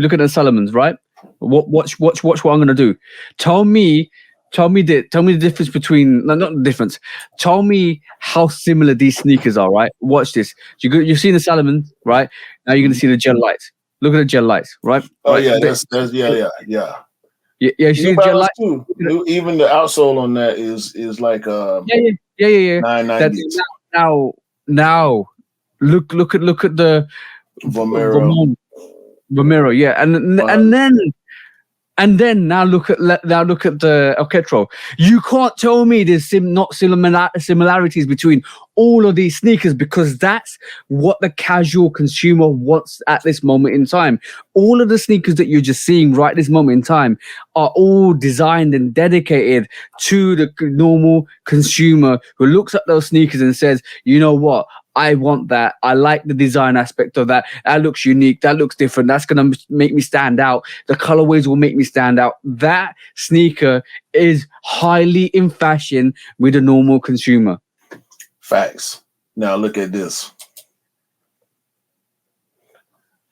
looking at Solomon's, right? Watch what I'm gonna do. Tell me the difference between no, not the difference. Tell me how similar these sneakers are, right? Watch this. You've seen the Salomon, right? Now you're gonna see the gel lights. Look at the gel lights, right? Oh Right. yeah, that's yeah. Yeah. You see New the gel Balance light? too. Even the outsole on that is like Yeah. That 990s now look at the Vomero. Vomero, yeah, and then now look at the Alcatraz. You can't tell me there's not similarities between all of these sneakers because that's what the casual consumer wants at this moment in time. All of the sneakers that you're just seeing right this moment in time are all designed and dedicated to the normal consumer who looks at those sneakers and says, you know what? I want that. I like the design aspect of that. That looks unique. That looks different. That's going to make me stand out. The colorways will make me stand out. That sneaker is highly in fashion with a normal consumer. Facts. Now look at this.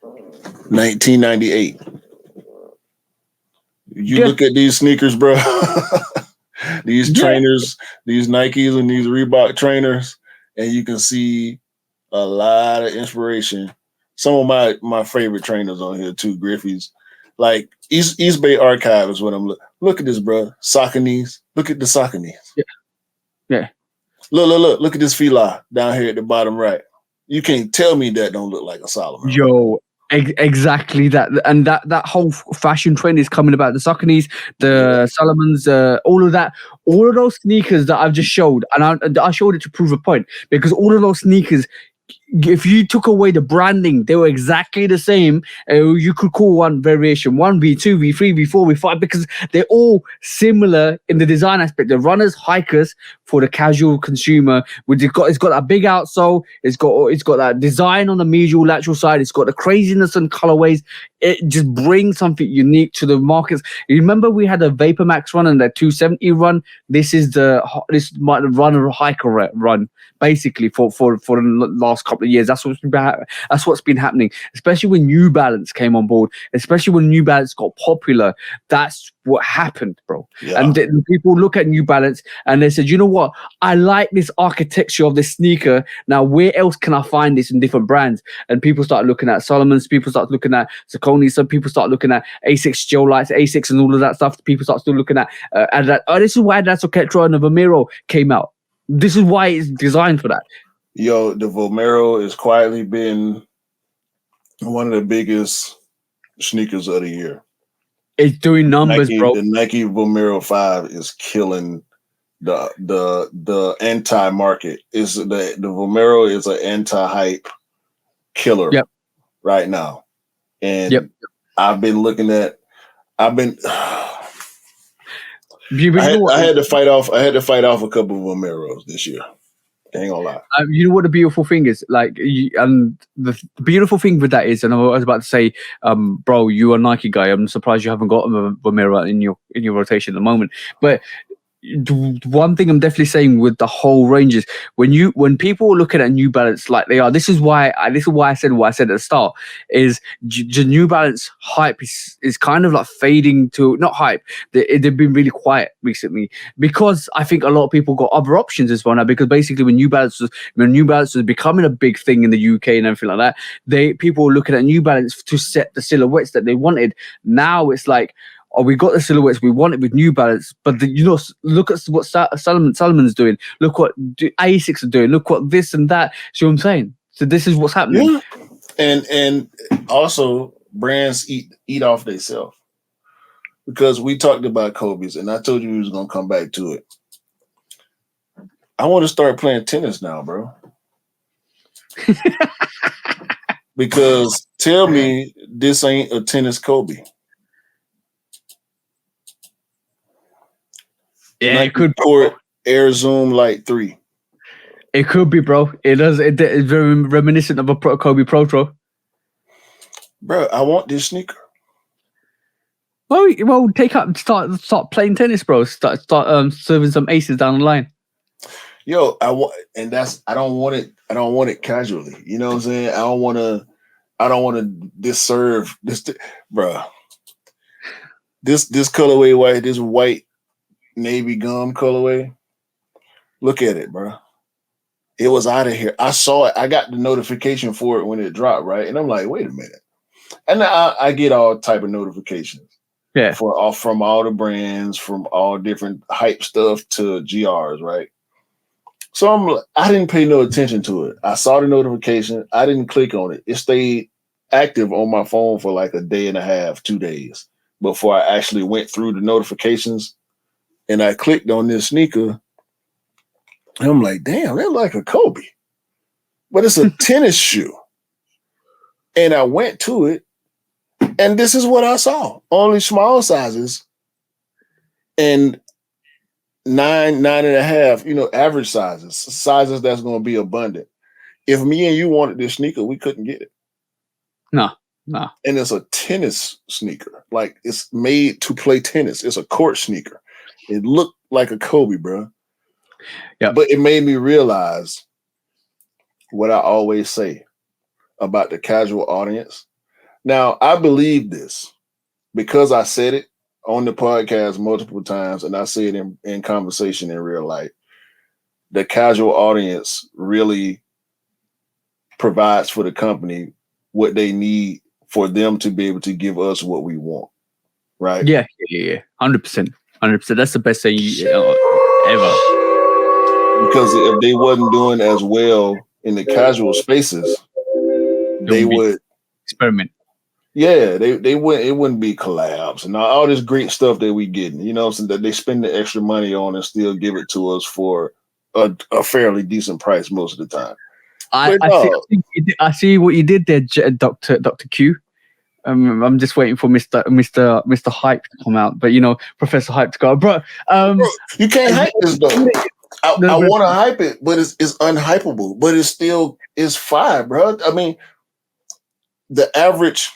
1998. You look at these sneakers, bro. These trainers, these Nikes and these Reebok trainers, and you can see a lot of inspiration. Some of my favorite trainers on here too, Griffey's. Like East Bay Archive is what I'm looking. Look at this, bro. Saucony's. Look at the Saucony's. Yeah. Look at this Fila down here at the bottom right. You can't tell me that don't look like a Solomon. Yo, exactly that. And that whole fashion trend is coming about the Saucony's, the Salomons, all of that. All of those sneakers that I've just showed, and I showed it to prove a point because all of those sneakers, if you took away the branding, they were exactly the same. You could call one variation 1V, 2V, 3V, 4V, 5 because they're all similar in the design aspect. The runners, hikers for the casual consumer. It's got that big outsole. It's got that design on the medial lateral side. It's got the craziness and colorways. It just brings something unique to the markets. You remember we had a Vapor Max run and that 270 run. This might the runner hiker run. Basically, for the last couple of years, that's what's been happening. Especially when New Balance came on board, especially when New Balance got popular, that's what happened, bro. Yeah. And people look at New Balance and they said, you know what? I like this architecture of this sneaker. Now, where else can I find this in different brands? And people start looking at Solomon's. People start looking at Saucony. Some people start looking at Asics gel lights, Asics, and all of that stuff. People start still looking at that. Oh, this is why that's Alcatraz and the Vomero came out. This is why it's designed for that. Yo, the Vomero has quietly been one of the biggest sneakers of the year. It's doing numbers, bro. The Nike Vomero 5 is killing the anti-market. Is the Vomero is an anti-hype killer right now. And I've been looking at I had to fight off a couple of Vomeros this year. I ain't gonna lie. You know what the beautiful thing is, and the beautiful thing with that is, and I was about to say, bro, you're a Nike guy. I'm surprised you haven't got a Vomero in your rotation at the moment. But one thing I'm definitely saying with the whole range is when people are looking at New Balance like they are, this is why I said what I said at the start is the New Balance hype is kind of like fading to not hype. They've been really quiet recently because I think a lot of people got other options as well now because basically when New Balance was becoming a big thing in the UK and everything like that, people were looking at New Balance to set the silhouettes that they wanted. Now it's like, oh, we got the silhouettes we wanted with New Balance, but look at what Solomon's doing. Look what Asics are doing. Look what this and that. See what I'm saying? So this is what's happening. Yeah. And also brands eat off themselves because we talked about Kobe's, and I told you we was gonna come back to it. I want to start playing tennis now, bro. Because tell me this ain't a tennis Kobe. Yeah, Nike it could Court Air Zoom Light 3. It could be, bro. It does. It's very reminiscent of a Kobe Pro. Bro, I want this sneaker. Well, start playing tennis, bro. Start serving some aces down the line. Yo, I don't want it. I don't want it casually. You know what I'm saying? I don't want to disserve this, bro. This colorway white, this white navy gum colorway. Look at it, bro. It was out of here. I saw it. I got the notification for it when it dropped, right? And I'm like, wait a minute. And I get all type of notifications. Yeah. From all the brands, from all different hype stuff to GRs, right? So I didn't pay no attention to it. I saw the notification. I didn't click on it. It stayed active on my phone for like a day and a half, 2 days before I actually went through the notifications and I clicked on this sneaker. And I'm like, damn, that's like a Kobe, but it's a tennis shoe. And I went to it, and this is what I saw: only small sizes and 9.5, average sizes that's going to be abundant. If me and you wanted this sneaker, we couldn't get it. No. And it's a tennis sneaker. Like, it's made to play tennis. It's a court sneaker. It looked like a Kobe, bro. Yeah. But it made me realize what I always say about the casual audience. Now, I believe this because I said it on the podcast multiple times, and I say it in conversation in real life. The casual audience really provides for the company what they need for them to be able to give us what we want, right? Yeah. 100%. That's the best thing ever. Because if they wasn't doing as well in the casual spaces, they would experiment. Yeah, they wouldn't. It wouldn't be collabs and all this great stuff that we getting. So that they spend the extra money on and still give it to us for a fairly decent price most of the time. I see what you did there, Dr. Q. I'm just waiting for Mr. Hype to come out, but Professor Hype to go, bro. Bro, you can't hype this though. I want to hype it, but it's unhypeable. But it's fire, bro. I mean, the average.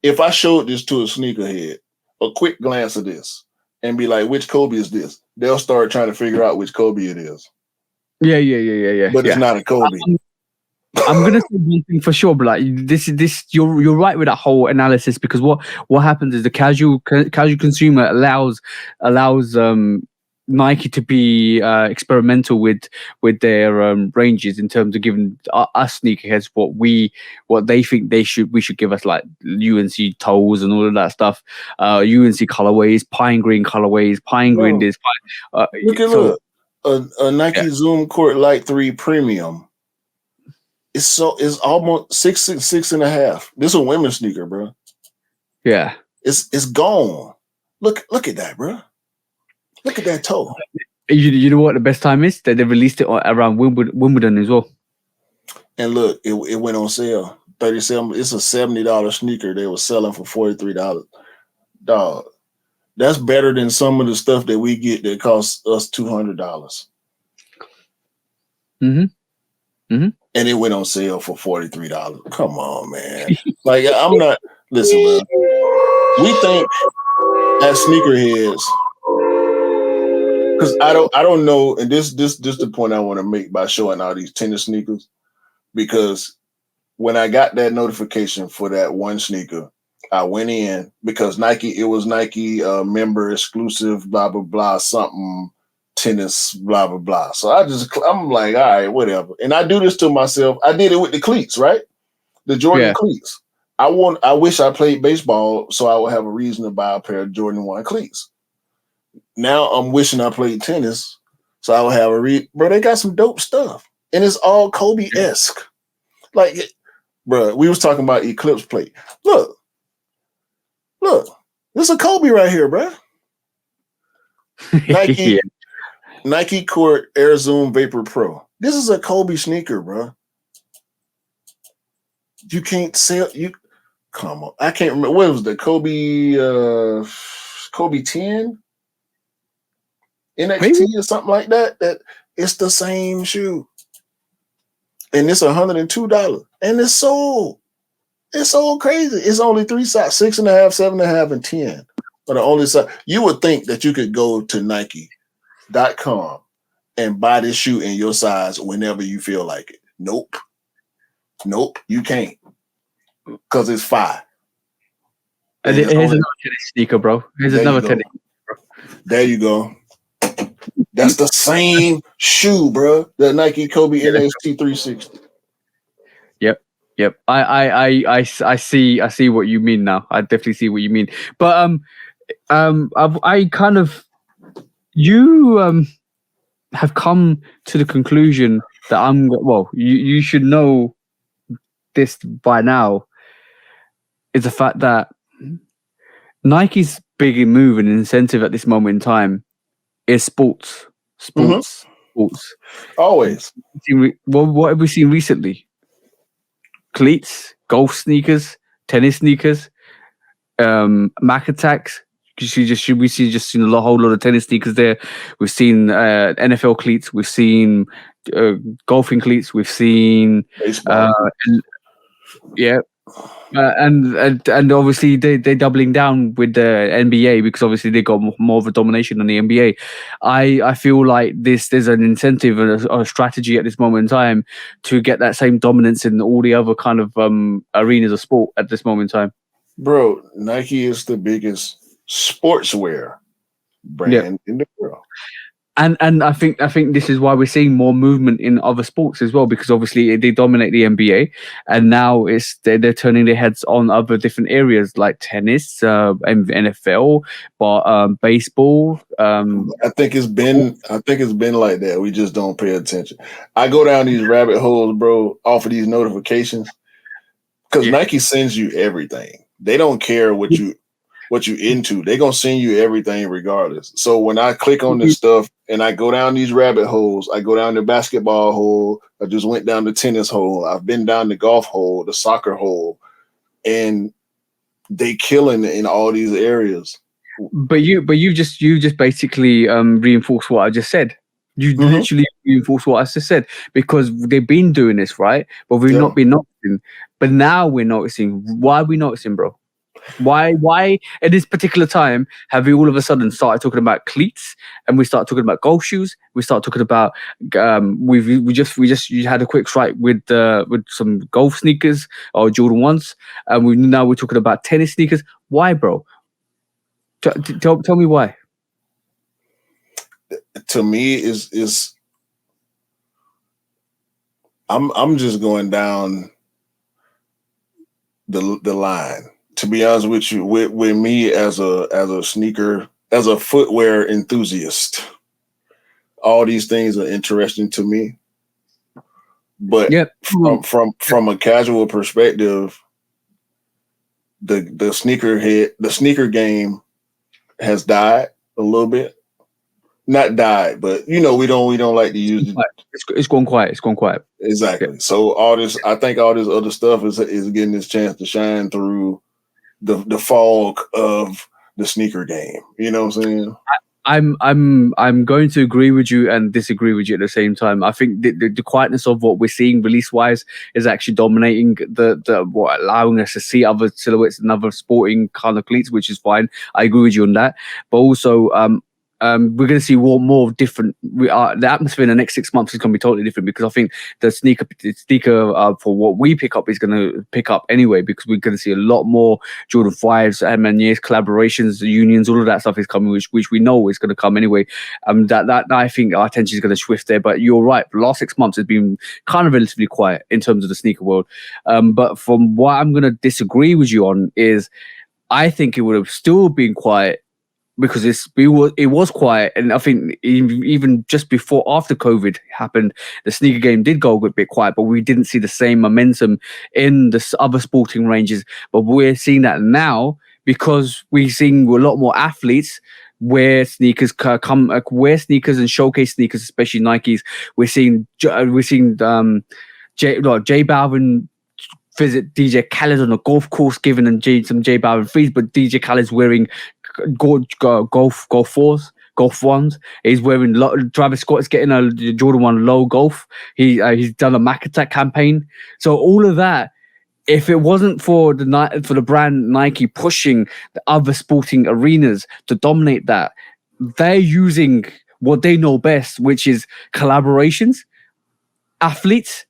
If I showed this to a sneakerhead, a quick glance of this, and be like, "Which Kobe is this?" They'll start trying to figure out which Kobe it is. Yeah. But it's not a Kobe. I'm gonna say one thing for sure, but like this, you're right with that whole analysis, because what happens is the casual consumer allows Nike to be experimental with their ranges in terms of giving us sneakerheads what they think we should give us, like UNC toes and all of that stuff, UNC colorways, pine green colorways, green this. Look, a Nike Zoom Court Light 3 Premium. It's almost 6.5. This is a women's sneaker, bro. Yeah, it's gone. Look at that, bro. Look at that toe. You know what the best time is? That they released it around Wimbledon as well. And look, it went on sale. $37. It's a $70 sneaker. They were selling for $43. Dog, that's better than some of the stuff that we get that costs us $200. Mm-hmm. And it went on sale for $43. Come on, man. Like, I'm not. Listen, man. We think as sneakerheads. Because I don't know, and this the point I want to make by showing all these tennis sneakers. Because when I got that notification for that one sneaker, I went in because it was Nike member exclusive, blah blah blah, something tennis, blah blah blah. So I'm like, all right, whatever. And I do this to myself. I did it with the cleats, right? The Jordan cleats. I wish I played baseball so I would have a reason to buy a pair of Jordan 1 cleats. Now I'm wishing I played tennis, so I would have bro, they got some dope stuff. And it's all Kobe-esque. Like, bro, we was talking about Eclipse plate. Look, this is a Kobe right here, bro. Nike Court Air Zoom Vapor Pro. This is a Kobe sneaker, bro. You can't sell come on. I can't remember. What was the Kobe 10? NXT or something like that. That it's the same shoe. And it's $102. And it's sold. It's so crazy. It's only 3 sizes: 6.5, 7.5, and 10. But the only size you would think that you could go to Nike.com and buy this shoe in your size whenever you feel like it. Nope, you can't because it's 5. And here's another tennis sneaker, bro. Here's another tennis. There you go. That's the same shoe, bro. The Nike Kobe NXT 360. Yep. I see what you mean now. I definitely see what you mean. But I kind of have come to the conclusion that you should know this by now, is the fact that Nike's big move and incentive at this moment in time is sports. Always. What have we seen recently? Cleats, golf sneakers, tennis sneakers, Mac attacks. We've seen a whole lot of tennis sneakers there. We've seen NFL cleats. We've seen golfing cleats. We've seen baseball. And obviously they're doubling down with the NBA because obviously they got more of a domination on the NBA. I feel like there's an incentive and a strategy at this moment in time to get that same dominance in all the other kind of arenas of sport at this moment in time. Bro, Nike is the biggest sportswear brand in the world. And I think this is why we're seeing more movement in other sports as well, because obviously they dominate the NBA, and now they're turning their heads on other different areas like tennis, NFL, but baseball. I think it's been like that. We just don't pay attention. I go down these rabbit holes, bro, off of these notifications, because Nike sends you everything. They don't care what you into. They're gonna send you everything regardless. So when I click on this stuff and I go down these rabbit holes, I go down the basketball hole, I just went down the tennis hole, I've been down the golf hole, the soccer hole, and they killing in all these areas. But you just basically reinforce what I just said. You literally reinforce what I just said, because they've been doing this, right? But we've not been noticing. But now we're noticing. Why are we noticing, bro? Why at this particular time have we all of a sudden started talking about cleats, and we start talking about golf shoes? We start talking about we just had a quick strike with some golf sneakers or Jordan 1s, and we're talking about tennis sneakers. Why, bro? Tell me why. To me, is I'm just going down the line. To be honest with you, with me as a sneaker, as a footwear enthusiast, all these things are interesting to me. But from a casual perspective, the sneaker game has died a little bit. Not died, but we don't like to use it. It's gone quiet. It's gone quiet. Exactly. Yeah. So I think all this other stuff is getting this chance to shine through the fog of the sneaker game. You know what I'm saying? I'm going to agree with you and disagree with you at the same time. I think the quietness of what we're seeing release wise is actually dominating allowing us to see other silhouettes and other sporting kind of cleats, which is fine. I agree with you on that. But also we're going to see more different. The atmosphere in the next 6 months is going to be totally different, because I think the sneaker for what we pick up is going to pick up anyway, because we're going to see a lot more Jordan 5s, Maniers, collaborations, unions, all of that stuff is coming, which we know is going to come anyway. That I think our attention is going to shift there. But you're right, the last 6 months has been kind of relatively quiet in terms of the sneaker world. But from what I'm going to disagree with you on is, I think it would have still been quiet, because it was quiet, and I think even just after COVID happened, the sneaker game did go a bit quiet, but we didn't see the same momentum in the other sporting ranges. But we're seeing that now, because we're seeing a lot more athletes wear sneakers, wear sneakers and showcase sneakers, especially Nikes. We're seeing J Balvin visit DJ Khaled on a golf course, giving him some J Balvin frees, but DJ Khaled's wearing golf ones. He's wearing Travis Scott's getting a Jordan 1 low golf. He's done a Mac Attack campaign. So all of that if it wasn't for the brand Nike pushing the other sporting arenas to dominate that, they're using what they know best, which is collaborations, athletes,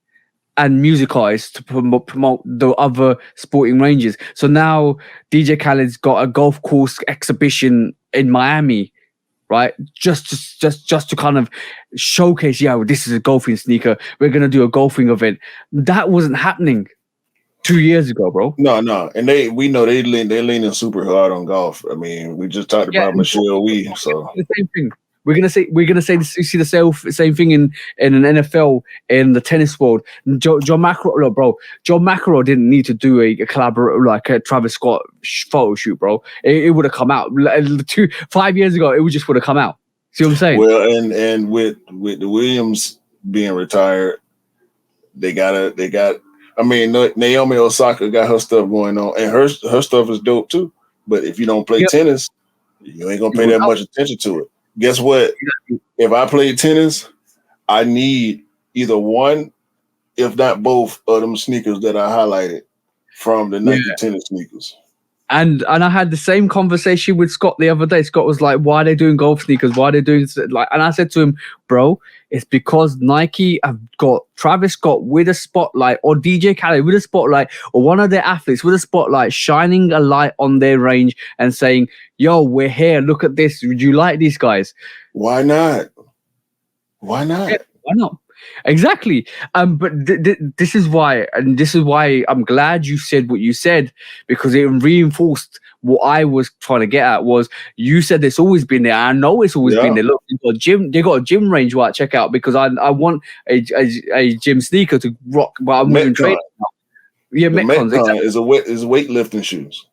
and music artists to promote the other sporting ranges. So now DJ Khaled's got a golf course exhibition in Miami, right? Just to kind of showcase, yeah, well, this is a golfing sneaker. We're gonna do a golfing event. That wasn't happening 2 years ago, bro. No, and we know they're leaning super hard on golf. I mean, we just talked about Michelle Wee, so the same thing. We're gonna say this, you see the same thing in an NFL, in the tennis world. John McEnroe, look, bro. John McEnroe didn't need to do a collaborate like a Travis Scott photo shoot, bro. It would have come out 5 years ago. It just would have come out. See what I'm saying? Well, and with the Williams being retired, they got. I mean, Naomi Osaka got her stuff going on, and her stuff is dope too. But if you don't play tennis, you ain't gonna pay that much attention to it. Guess what? If I play tennis, I need either one, if not both, of them sneakers that I highlighted from the Nike tennis sneakers. And I had the same conversation with Scott the other day. Scott was like, "Why are they doing golf sneakers? Why are they doing like?" And I said to him, "Bro, it's because Nike have got Travis Scott with a spotlight, or DJ Khaled with a spotlight, or one of their athletes with a spotlight, shining a light on their range and saying, 'Yo, we're here. Look at this. Would you like these guys?'" Why not? Why not? Yeah, why not? Exactly. But this is why I'm glad you said what you said, because it reinforced what I was trying to get at. Was you said it's always been there. I know it's always been there. Look, they got a gym range where I check out, because I want a gym sneaker to rock. But I'm moving training now. Yeah, Metcons exactly. is weightlifting shoes.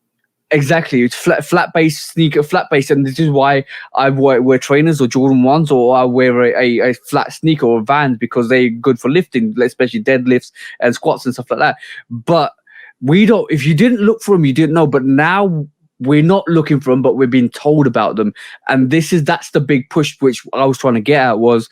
Exactly, it's flat base sneaker, flat base, and this is why I wear trainers or Jordan 1s, or I wear a flat sneaker or Vans, because they're good for lifting, especially deadlifts and squats and stuff like that. But we don't. If you didn't look for them, you didn't know. But now we're not looking for them, but we're being told about them, and that's the big push, which I was trying to get at, was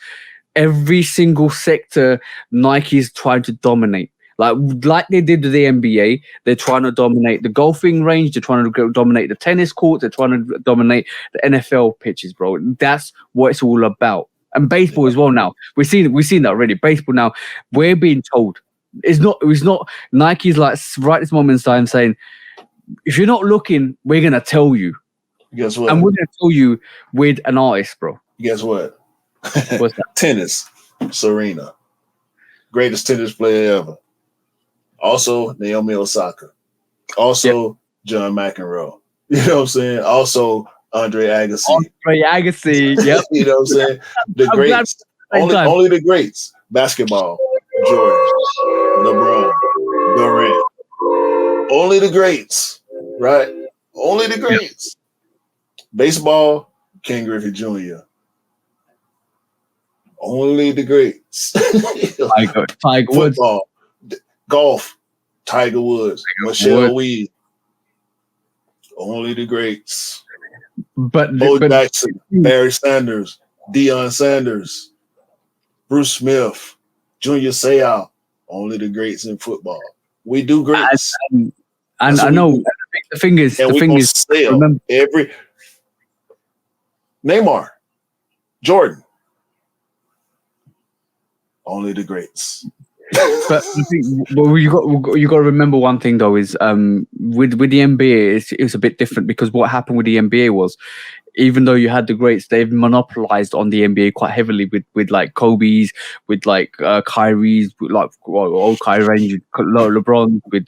every single sector Nike's trying to dominate. Like they did with the NBA, they're trying to dominate the golfing range. They're trying to dominate the tennis court. They're trying to dominate the NFL pitches, bro. That's what it's all about. And baseball as well. Now we've seen that already. Baseball now, we're being told. It's not Nike's like right this moment in time saying, if you're not looking, we're gonna tell you. Guess what? And we're gonna tell you with an artist, bro. Guess what? What's that? Tennis, Serena, greatest tennis player ever. Also, Naomi Osaka. Also, John McEnroe. You know what I'm saying? Also, Andre Agassi. Yep. You know what I'm saying? The greats. Only the greats. Basketball, Jordan, LeBron, Durant. Only the greats, right? Only the greats. Yep. Baseball, Ken Griffey Jr. Only the greats. Tiger Woods. Football. Golf, Tiger Woods, Michelle Wee, only the greats. Bo Jackson, Barry Sanders, Deion Sanders, Bruce Smith, Junior Seau, only the greats in football. We do greats, and I know the thing is, remember every Neymar, Jordan, only the greats. But you got to remember one thing though, is with the NBA it was a bit different, because what happened with the NBA was, even though you had the greats, they've monopolized on the NBA quite heavily with like Kobe's, with like Kyrie's, with like old Kyrie, LeBron, with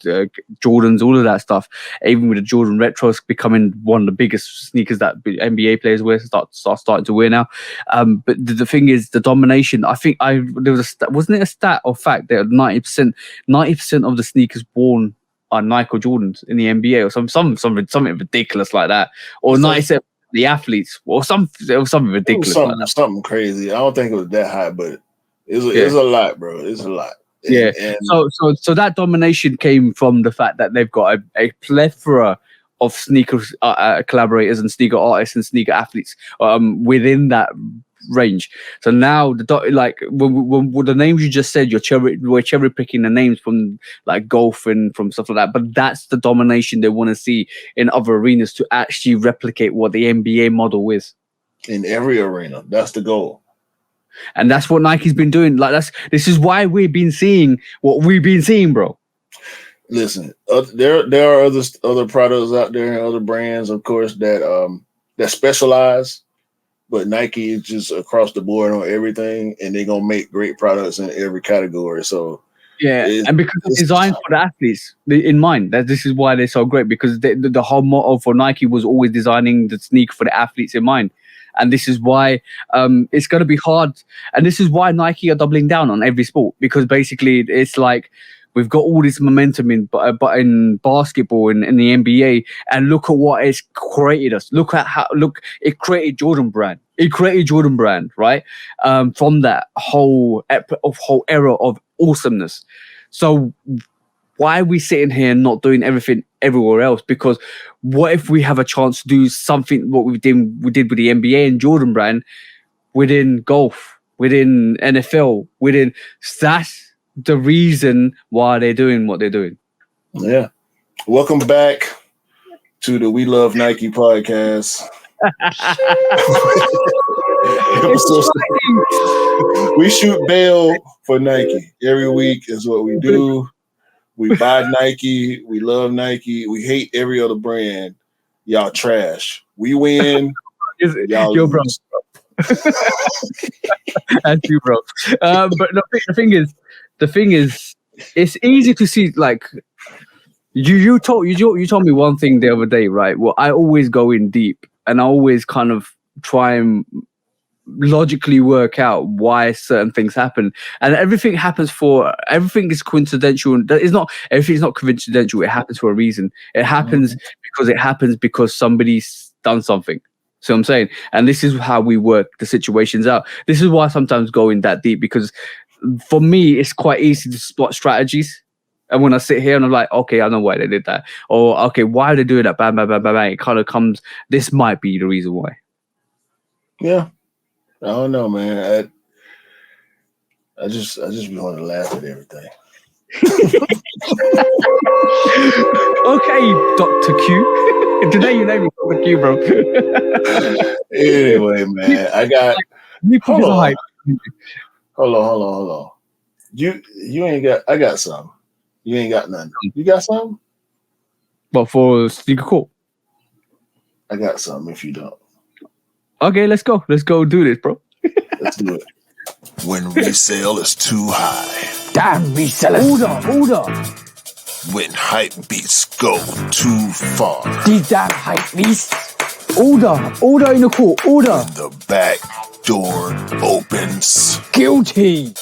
Jordans, all of that stuff. Even with the Jordan retros becoming one of the biggest sneakers that NBA players wear, starting to wear now. But the thing is, the domination. I think there was wasn't it a stat or fact that 90% of the sneakers worn are Nike or Jordans in the NBA, or something ridiculous like that, or 97%. The athletes, or something ridiculous, something crazy. I don't think it was that high, but it's a lot, bro. It's a lot. And so that domination came from the fact that they've got a plethora of sneaker collaborators and sneaker artists and sneaker athletes within that range. So now when the names you just said, we're cherry picking the names from like golf and from stuff like that. But that's the domination they want to see in other arenas to actually replicate what the NBA model is. In every arena, that's the goal. And that's what Nike's been doing. This is why we've been seeing what we've been seeing, bro. Listen, there are other products out there, other brands, of course, that specialize, but Nike is just across the board on everything, and they're gonna make great products in every category. So and because it's designed for the athletes in mind, that this is why they're so great, because the whole motto for Nike was always designing the sneaker for the athletes in mind. And this is why it's going to be hard. And this is why Nike are doubling down on every sport, because basically it's like we've got all this momentum in basketball and in the NBA, and look at what it's created us. Look it created Jordan Brand. It created Jordan Brand, right? From that whole era of awesomeness. So why are we sitting here and not doing everything everywhere else? Because what if we have a chance to do something what we did with the NBA and Jordan Brand within golf, within NFL, that's the reason why they're doing what they're doing. Yeah. Welcome back to the We Love Nike podcast. We shoot bail for Nike every week is what we do. We buy Nike. We love Nike. We hate every other brand. Y'all trash. We win. Y'all lose. Bro. That's you, bro. But the thing is, it's easy to see. Like you told me one thing the other day, right? Well, I always go in deep, and I always kind of try and logically work out why certain things happen, and everything is coincidental. Everything's not coincidental. It happens for a reason. It happens because somebody's done something. See what I'm saying? And this is how we work the situations out. This is why I sometimes go in that deep, because for me it's quite easy to spot strategies. And when I sit here and I'm like, okay, I know why they did that, or okay, why are they doing that? Bam, bam, bam, bam, bam. It kind of comes. This might be the reason why. Yeah. I don't know, man. I just be wanting to laugh at everything. Okay, Dr. Q. Today you name me Dr. Q, bro. Anyway, man, I got. Hold on. You ain't got. I got something. You ain't got nothing. You got something? But for Sneaker Court, I got something. If you don't. Okay, let's go. Let's go do this, bro. Let's do it. When resale is too high. Damn resellers. Order. When hype beats go too far. These damn hype beasts. Order in the court. Order. When the back door opens. Guilty.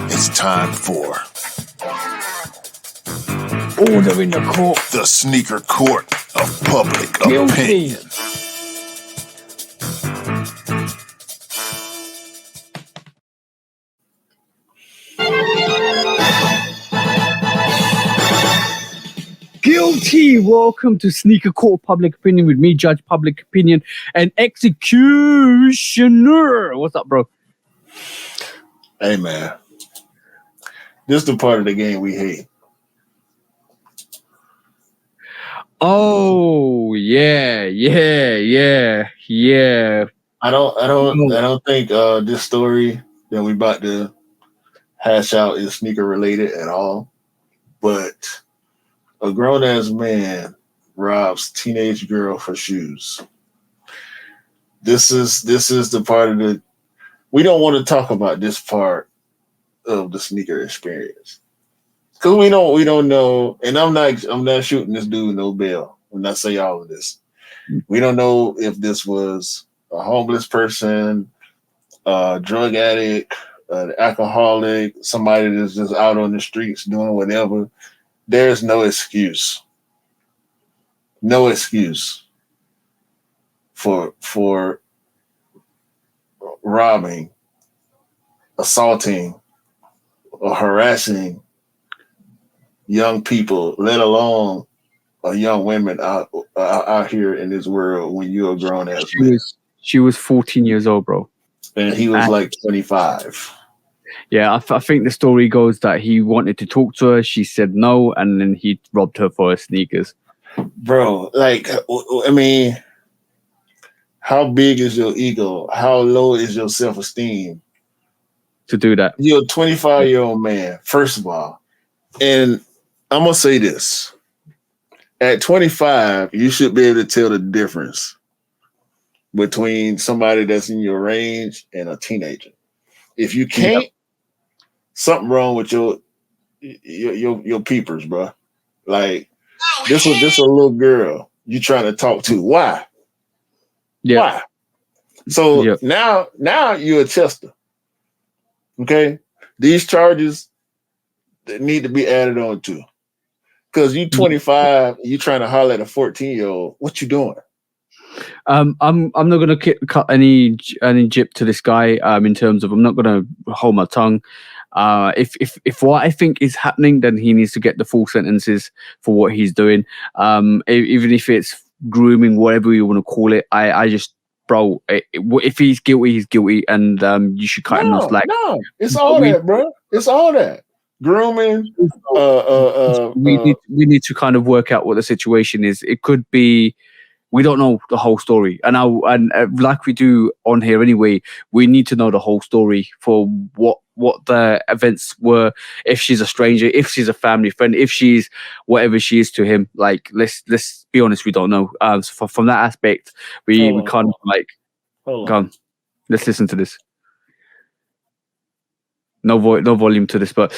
It's time for Order in the court. the sneaker court of public Guilty. opinion. Guilty. Welcome to Sneaker Court Public Opinion with me, Judge Public Opinion, and Executioner. What's up, bro? Hey, man. This is the part of the game we hate. Oh, yeah. I don't think this story that we about to hash out is sneaker related at all. But a grown ass man robs teenage girl for shoes. This is the part of the. We don't want to talk about this part of the sneaker experience because we don't know. And I'm not shooting this dude no bail when I say all of this. We don't know if this was a homeless person, a drug addict, an alcoholic, somebody that's just out on the streets doing whatever. There's no excuse. No excuse for robbing, assaulting, or harassing young people, let alone young women out here in this world when you're a grown ass man. She was 14 years old, bro. and he was like 25. Yeah, I think the story goes that he wanted to talk to her. She said no, and then he robbed her for her sneakers. Bro, like, I mean, how big is your ego? How low is your self-esteem To do that? You're a 25-year-old man, first of all. And I'm going to say this. At 25, you should be able to tell the difference between somebody that's in your range and a teenager. If you can't, something wrong with your peepers, bro. Like, this is a little girl you trying to talk to. Why? Yeah. Why? So now you're a Chester. Okay? These charges that need to be added on to. Because you 25, you trying to holler at a 14-year-old. What you doing? I'm not gonna cut any jip to this guy. In terms of, I'm not gonna hold my tongue. If what I think is happening, then he needs to get the full sentences for what he's doing. Even if it's grooming, whatever you want to call it. I just, bro, if he's guilty, he's guilty, and you should cut him no slack. No, it's all that, bro. It's all that. Grooming. We need to kind of work out what the situation is. It could be, we don't know the whole story, and like we do on here anyway, we need to know the whole story for what the events were. If she's a stranger, if she's a family friend, if she's whatever she is to him. Like, let's be honest, we don't know. So from that aspect, we can't like. Hold on. Let's listen to this. No volume to this, but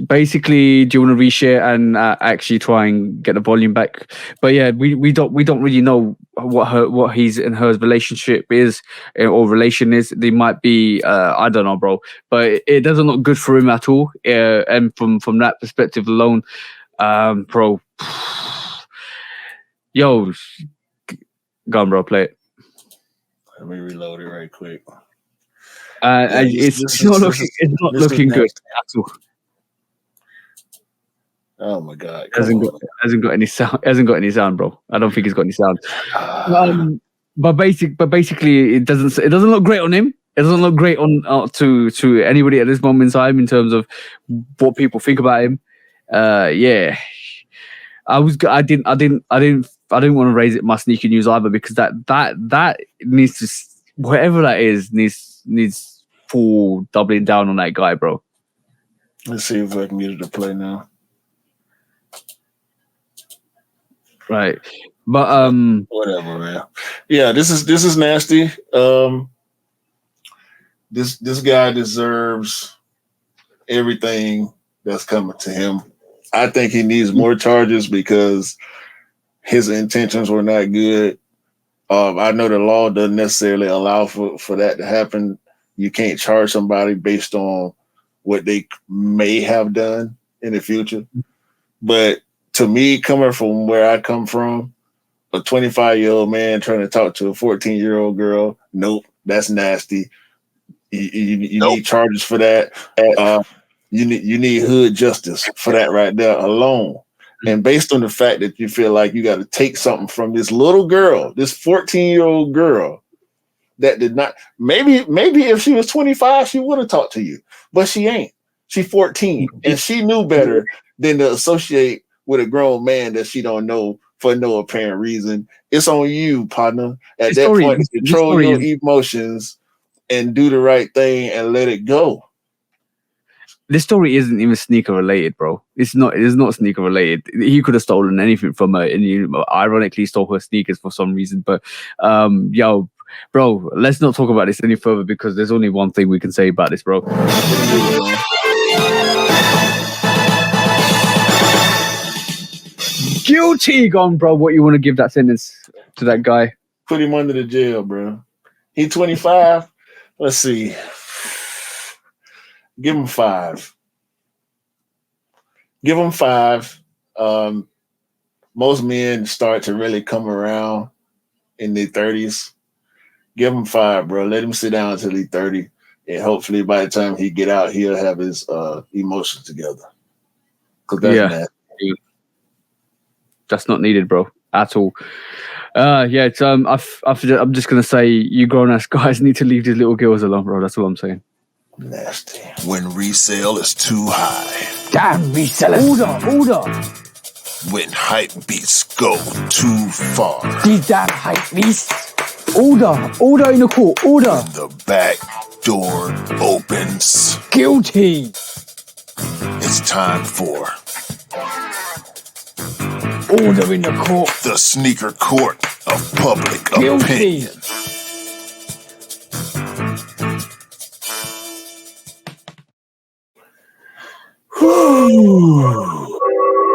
basically, do you want to reshare and actually try and get the volume back? But yeah, we don't really know what his and her relationship is or relation is. They might be I don't know, bro, but it doesn't look good for him at all. And from that perspective alone, bro, yo, go on, bro, play it. Let me reload it right quick. It's not looking good at all. Oh my god! Hasn't got any sound. Hasn't got any sound, bro. I don't think he's got any sound. But basically, it doesn't look great on him. It doesn't look great on to anybody at this moment in time in terms of what people think about him. Yeah, I didn't want to raise it my sneaky news either, because that needs to, whatever that is, needs full doubling down on that guy, bro. Let's see if I can get it to play now. Right, but whatever, man. Yeah, this is nasty. This guy deserves everything that's coming to him. I think he needs more charges because his intentions were not good. I know the law doesn't necessarily allow for that to happen. You can't charge somebody based on what they may have done in the future. But to me, coming from where I come from, a 25-year-old man trying to talk to a 14-year-old girl, nope, that's nasty. You need charges for that. You need hood justice for that right there alone. And based on the fact that you feel like you got to take something from this little girl, this 14-year-old girl that did not, maybe if she was 25, she would have talked to you, but she ain't. She's 14, and she knew better than to associate with a grown man that she don't know for no apparent reason. It's on you, partner. At that point, control your emotions and do the right thing and let it go. This story isn't even sneaker related, bro. It's not sneaker related. He could have stolen anything from her, and ironically stole her sneakers for some reason. But yo, bro, let's not talk about this any further, because there's only one thing we can say about this, bro. Guilty gone, bro. What you want to give that sentence to that guy? Put him under the jail, bro. He 25. Let's see. Give him 5. Give him 5. Most men start to really come around in their 30s. Give him 5, bro. Let him sit down until he's 30. And hopefully by the time he get out, he'll have his emotions together. Because that's nasty. That's not needed, bro, at all. Yeah. It's, I'm just gonna say, you grown ass guys need to leave these little girls alone, bro. That's all I'm saying. Nasty. When resale is too high. Damn resellers. Order. When hype beats go too far. These damn hype beasts. Order in the court. Order. When the back door opens. Guilty. It's time for Order in the court. the sneaker court of public Guilty. opinion.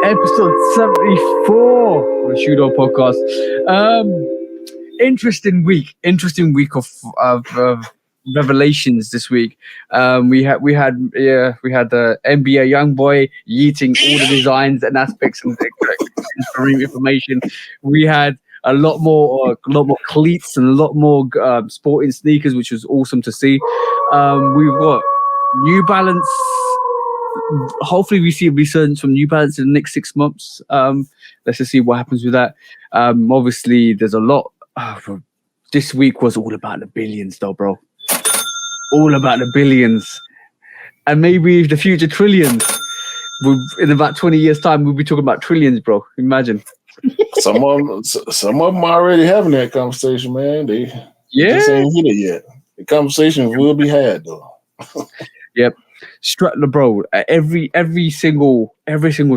Episode 74 of the Shudo podcast. Interesting week of revelations this week. We had the NBA young boy yeeting all the designs and aspects and information. We had a lot more cleats and a lot more sporting sneakers, which was awesome to see. We've got New Balance. Hopefully we see a resurgence from New Balance in the next 6 months. Let's just see what happens with that. Obviously there's a lot. This week was all about the billions though, bro. All about the billions. And maybe the future trillions. In about 20 years time, we'll be talking about trillions, bro. Imagine. Some of them already having that conversation, man. They just ain't hit it yet. The conversation will be had though. Yep. Bro, every single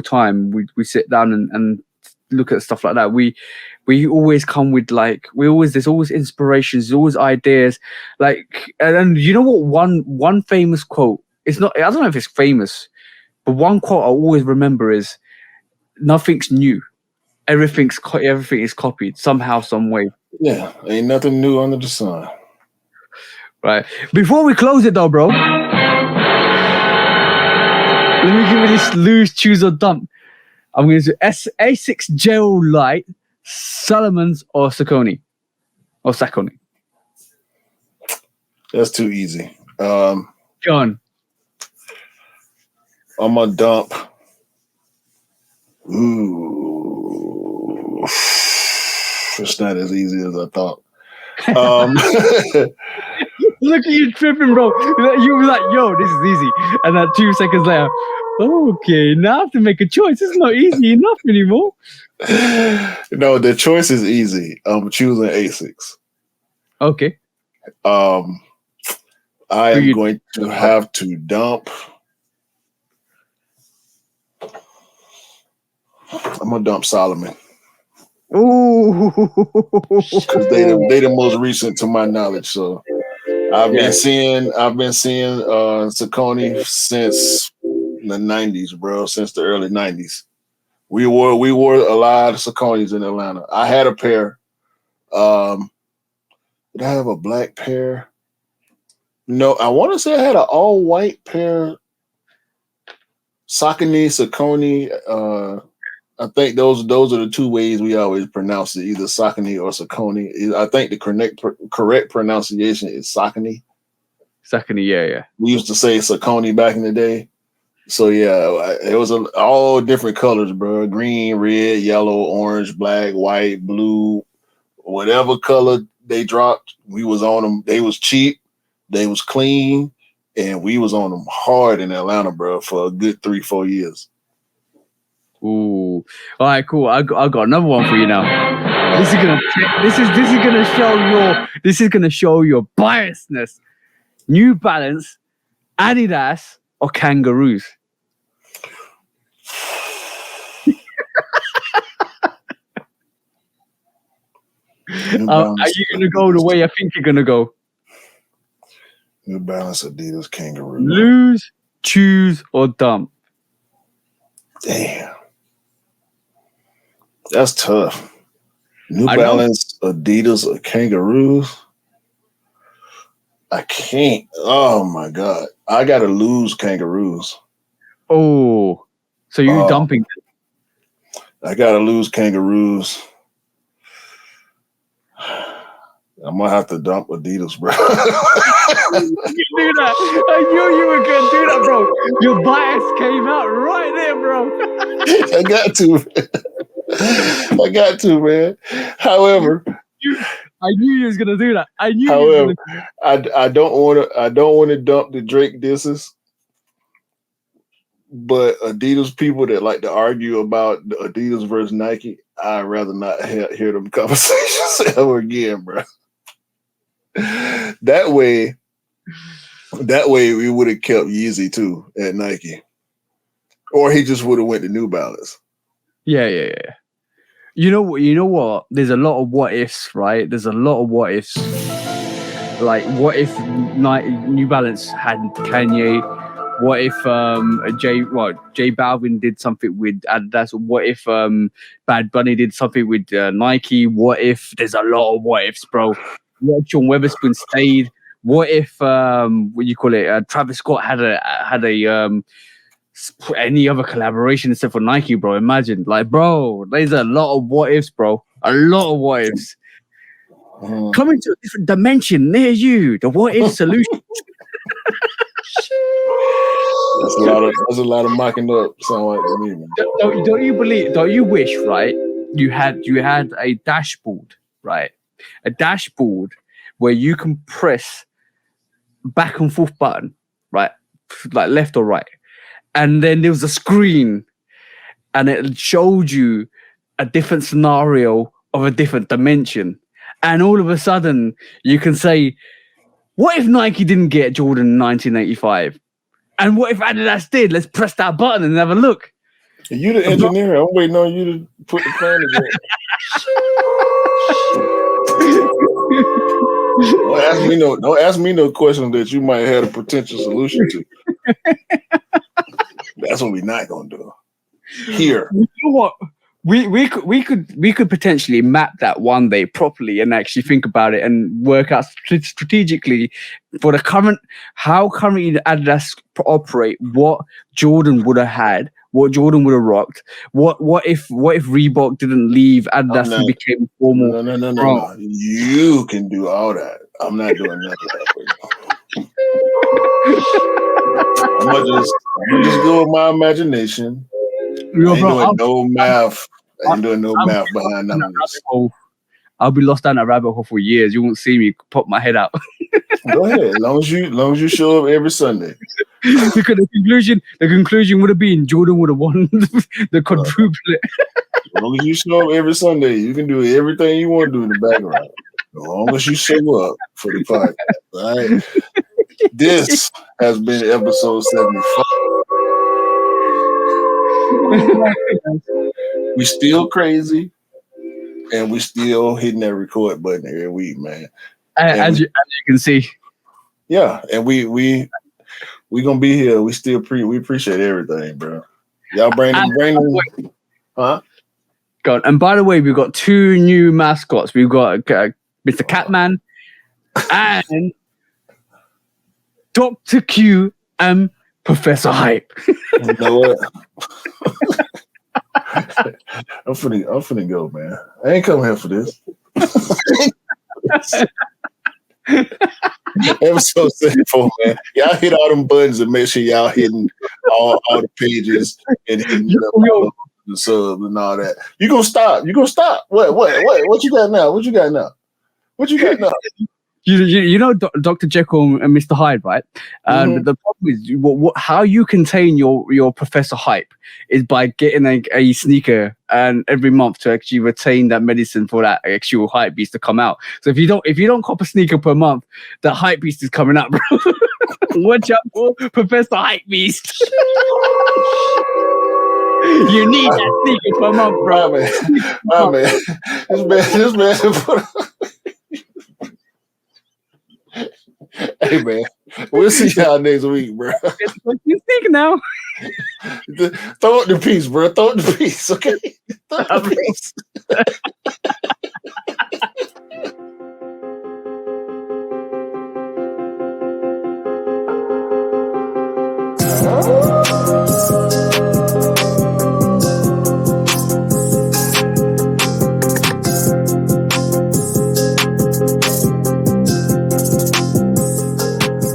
time we sit down and look at stuff like that, we always come with there's always inspirations, there's always ideas, and you know what, one famous quote, it's not, I don't know if it's famous, but one quote I always remember is, nothing's new, everything is copied somehow, some way. Yeah, ain't nothing new under the sun. Right, before we close it though, bro, let me give you this lose, choose or dump. I'm going to do A6 Gel Light, Salomons or Saucony. Or Saucony. That's too easy. John. I'm going to dump. Ooh. It's not as easy as I thought. Look at you tripping, bro. You were like, yo, this is easy. And then 2 seconds later, okay, now I have to make a choice. It's not easy enough anymore. No, the choice is easy. I'm choosing Asics. Okay. I am going to have to dump. I'm going to dump Solomon. Ooh. Because they the most recent to my knowledge. So I've been seeing Saucony since the 90s, bro. Since the early 90s. We wore a lot of Sauconys in Atlanta. I had a pair. Did I have a black pair? No, I want to say I had an all white pair. Saucony. I think those are the two ways we always pronounce it, either Saucony or Saucony. I think the correct pronunciation is Saucony. Saucony, yeah. We used to say Saucony back in the day. So yeah, it was all different colors, bro. Green, red, yellow, orange, black, white, blue, whatever color they dropped, we was on them. They was cheap, they was clean, and we was on them hard in Atlanta, bro, for a good 3-4 years. Ooh. All right, cool. I got another one for you now. This is gonna show your biasness. New Balance, Adidas, or Kangaroos? Are you gonna go the way I think you're gonna go? New Balance, Adidas, Kangaroo. Lose, choose, or dump? Damn. That's tough. New Balance, Adidas, or Kangaroos? I can't. Oh my God. I gotta lose Kangaroos. Oh, so you're dumping them? I gotta lose Kangaroos. I'm gonna have to dump Adidas, bro. You do that. I knew you were gonna do that, bro. Your bias came out right there, bro. I got to. I got to, man. However, I knew you was gonna do that. I knew you was however, gonna. I don't want to dump the Drake disses, but Adidas people that like to argue about the Adidas versus Nike, I'd rather not hear them conversations ever again, bro. That way we would have kept Yeezy too at Nike, or he just would have went to New Balance. Yeah. You know what? There's a lot of what ifs, right? There's a lot of what ifs. Like, what if New Balance had Kanye? What if J Balvin did something with Adidas? What if Bad Bunny did something with Nike? What if there's a lot of what ifs, bro? What if Sean Weatherspoon stayed? What if Travis Scott had a any other collaboration except for Nike, bro? Imagine, like, bro, there's a lot of what ifs, bro. A lot of what ifs. Coming to a different dimension near you. The what if solution. That's a lot of mocking up. Sound like to me, man. Don't you believe? Don't you wish? Right? You had a dashboard, right? A dashboard where you can press back and forth button, right? Like left or right, and then there was a screen, and it showed you a different scenario of a different dimension, and all of a sudden you can say, "What if Nike didn't get Jordan in 1985?" And what if Adidas did? Let's press that button and have a look. You the engineer. I'm waiting on you to put the plan together. Don't ask me no questions that you might have a potential solution to. That's what we're not gonna do. Here. You know what? We could potentially map that one day properly and actually think about it and work out strategically for the how currently the Adidas operate, what Jordan would have had, what Jordan would have rocked, what if Reebok didn't leave Adidas and became formal. No. You can do all that. I'm not doing none of that. I'm gonna just go with my imagination. I ain't doing no math behind numbers. I'll be lost down that rabbit hole for years. You won't see me pop my head out. Go ahead, as long as you show up every Sunday. Because the conclusion would have been Jordan would have won the quadruplet. As long as you show up every Sunday, you can do everything you want to do in the background. As long as you show up for the podcast. All right. This has been episode 75. We still crazy, and we still hitting that record button every week, man. As you can see. Yeah, and we gonna be here. We still we appreciate everything, bro. Y'all bring them, huh? God, and by the way, we've got 2 new mascots. We've got Mr. Catman and Dr. Q and Professor Hype. You know what? I'm finna go, man. I ain't coming here for this. Episode 74, man. Y'all hit all them buttons and make sure y'all hitting all the pages and hitting the subs and all that. You gonna stop? What you got now? What you got now? You know Dr. Jekyll and Mr. Hyde, right? The problem is how you contain your Professor Hype is by getting a sneaker and every month to actually retain that medicine for that actual hype beast to come out. So if you don't cop a sneaker per month, that hype beast is coming out, bro. Watch out for Professor Hype Beast. You need that sneaker per month, bro. My man. This man. Hey, man. We'll see y'all next week, bro. You think now? Throw it the piece, bro. Throw it the piece, okay? Throw it the piece.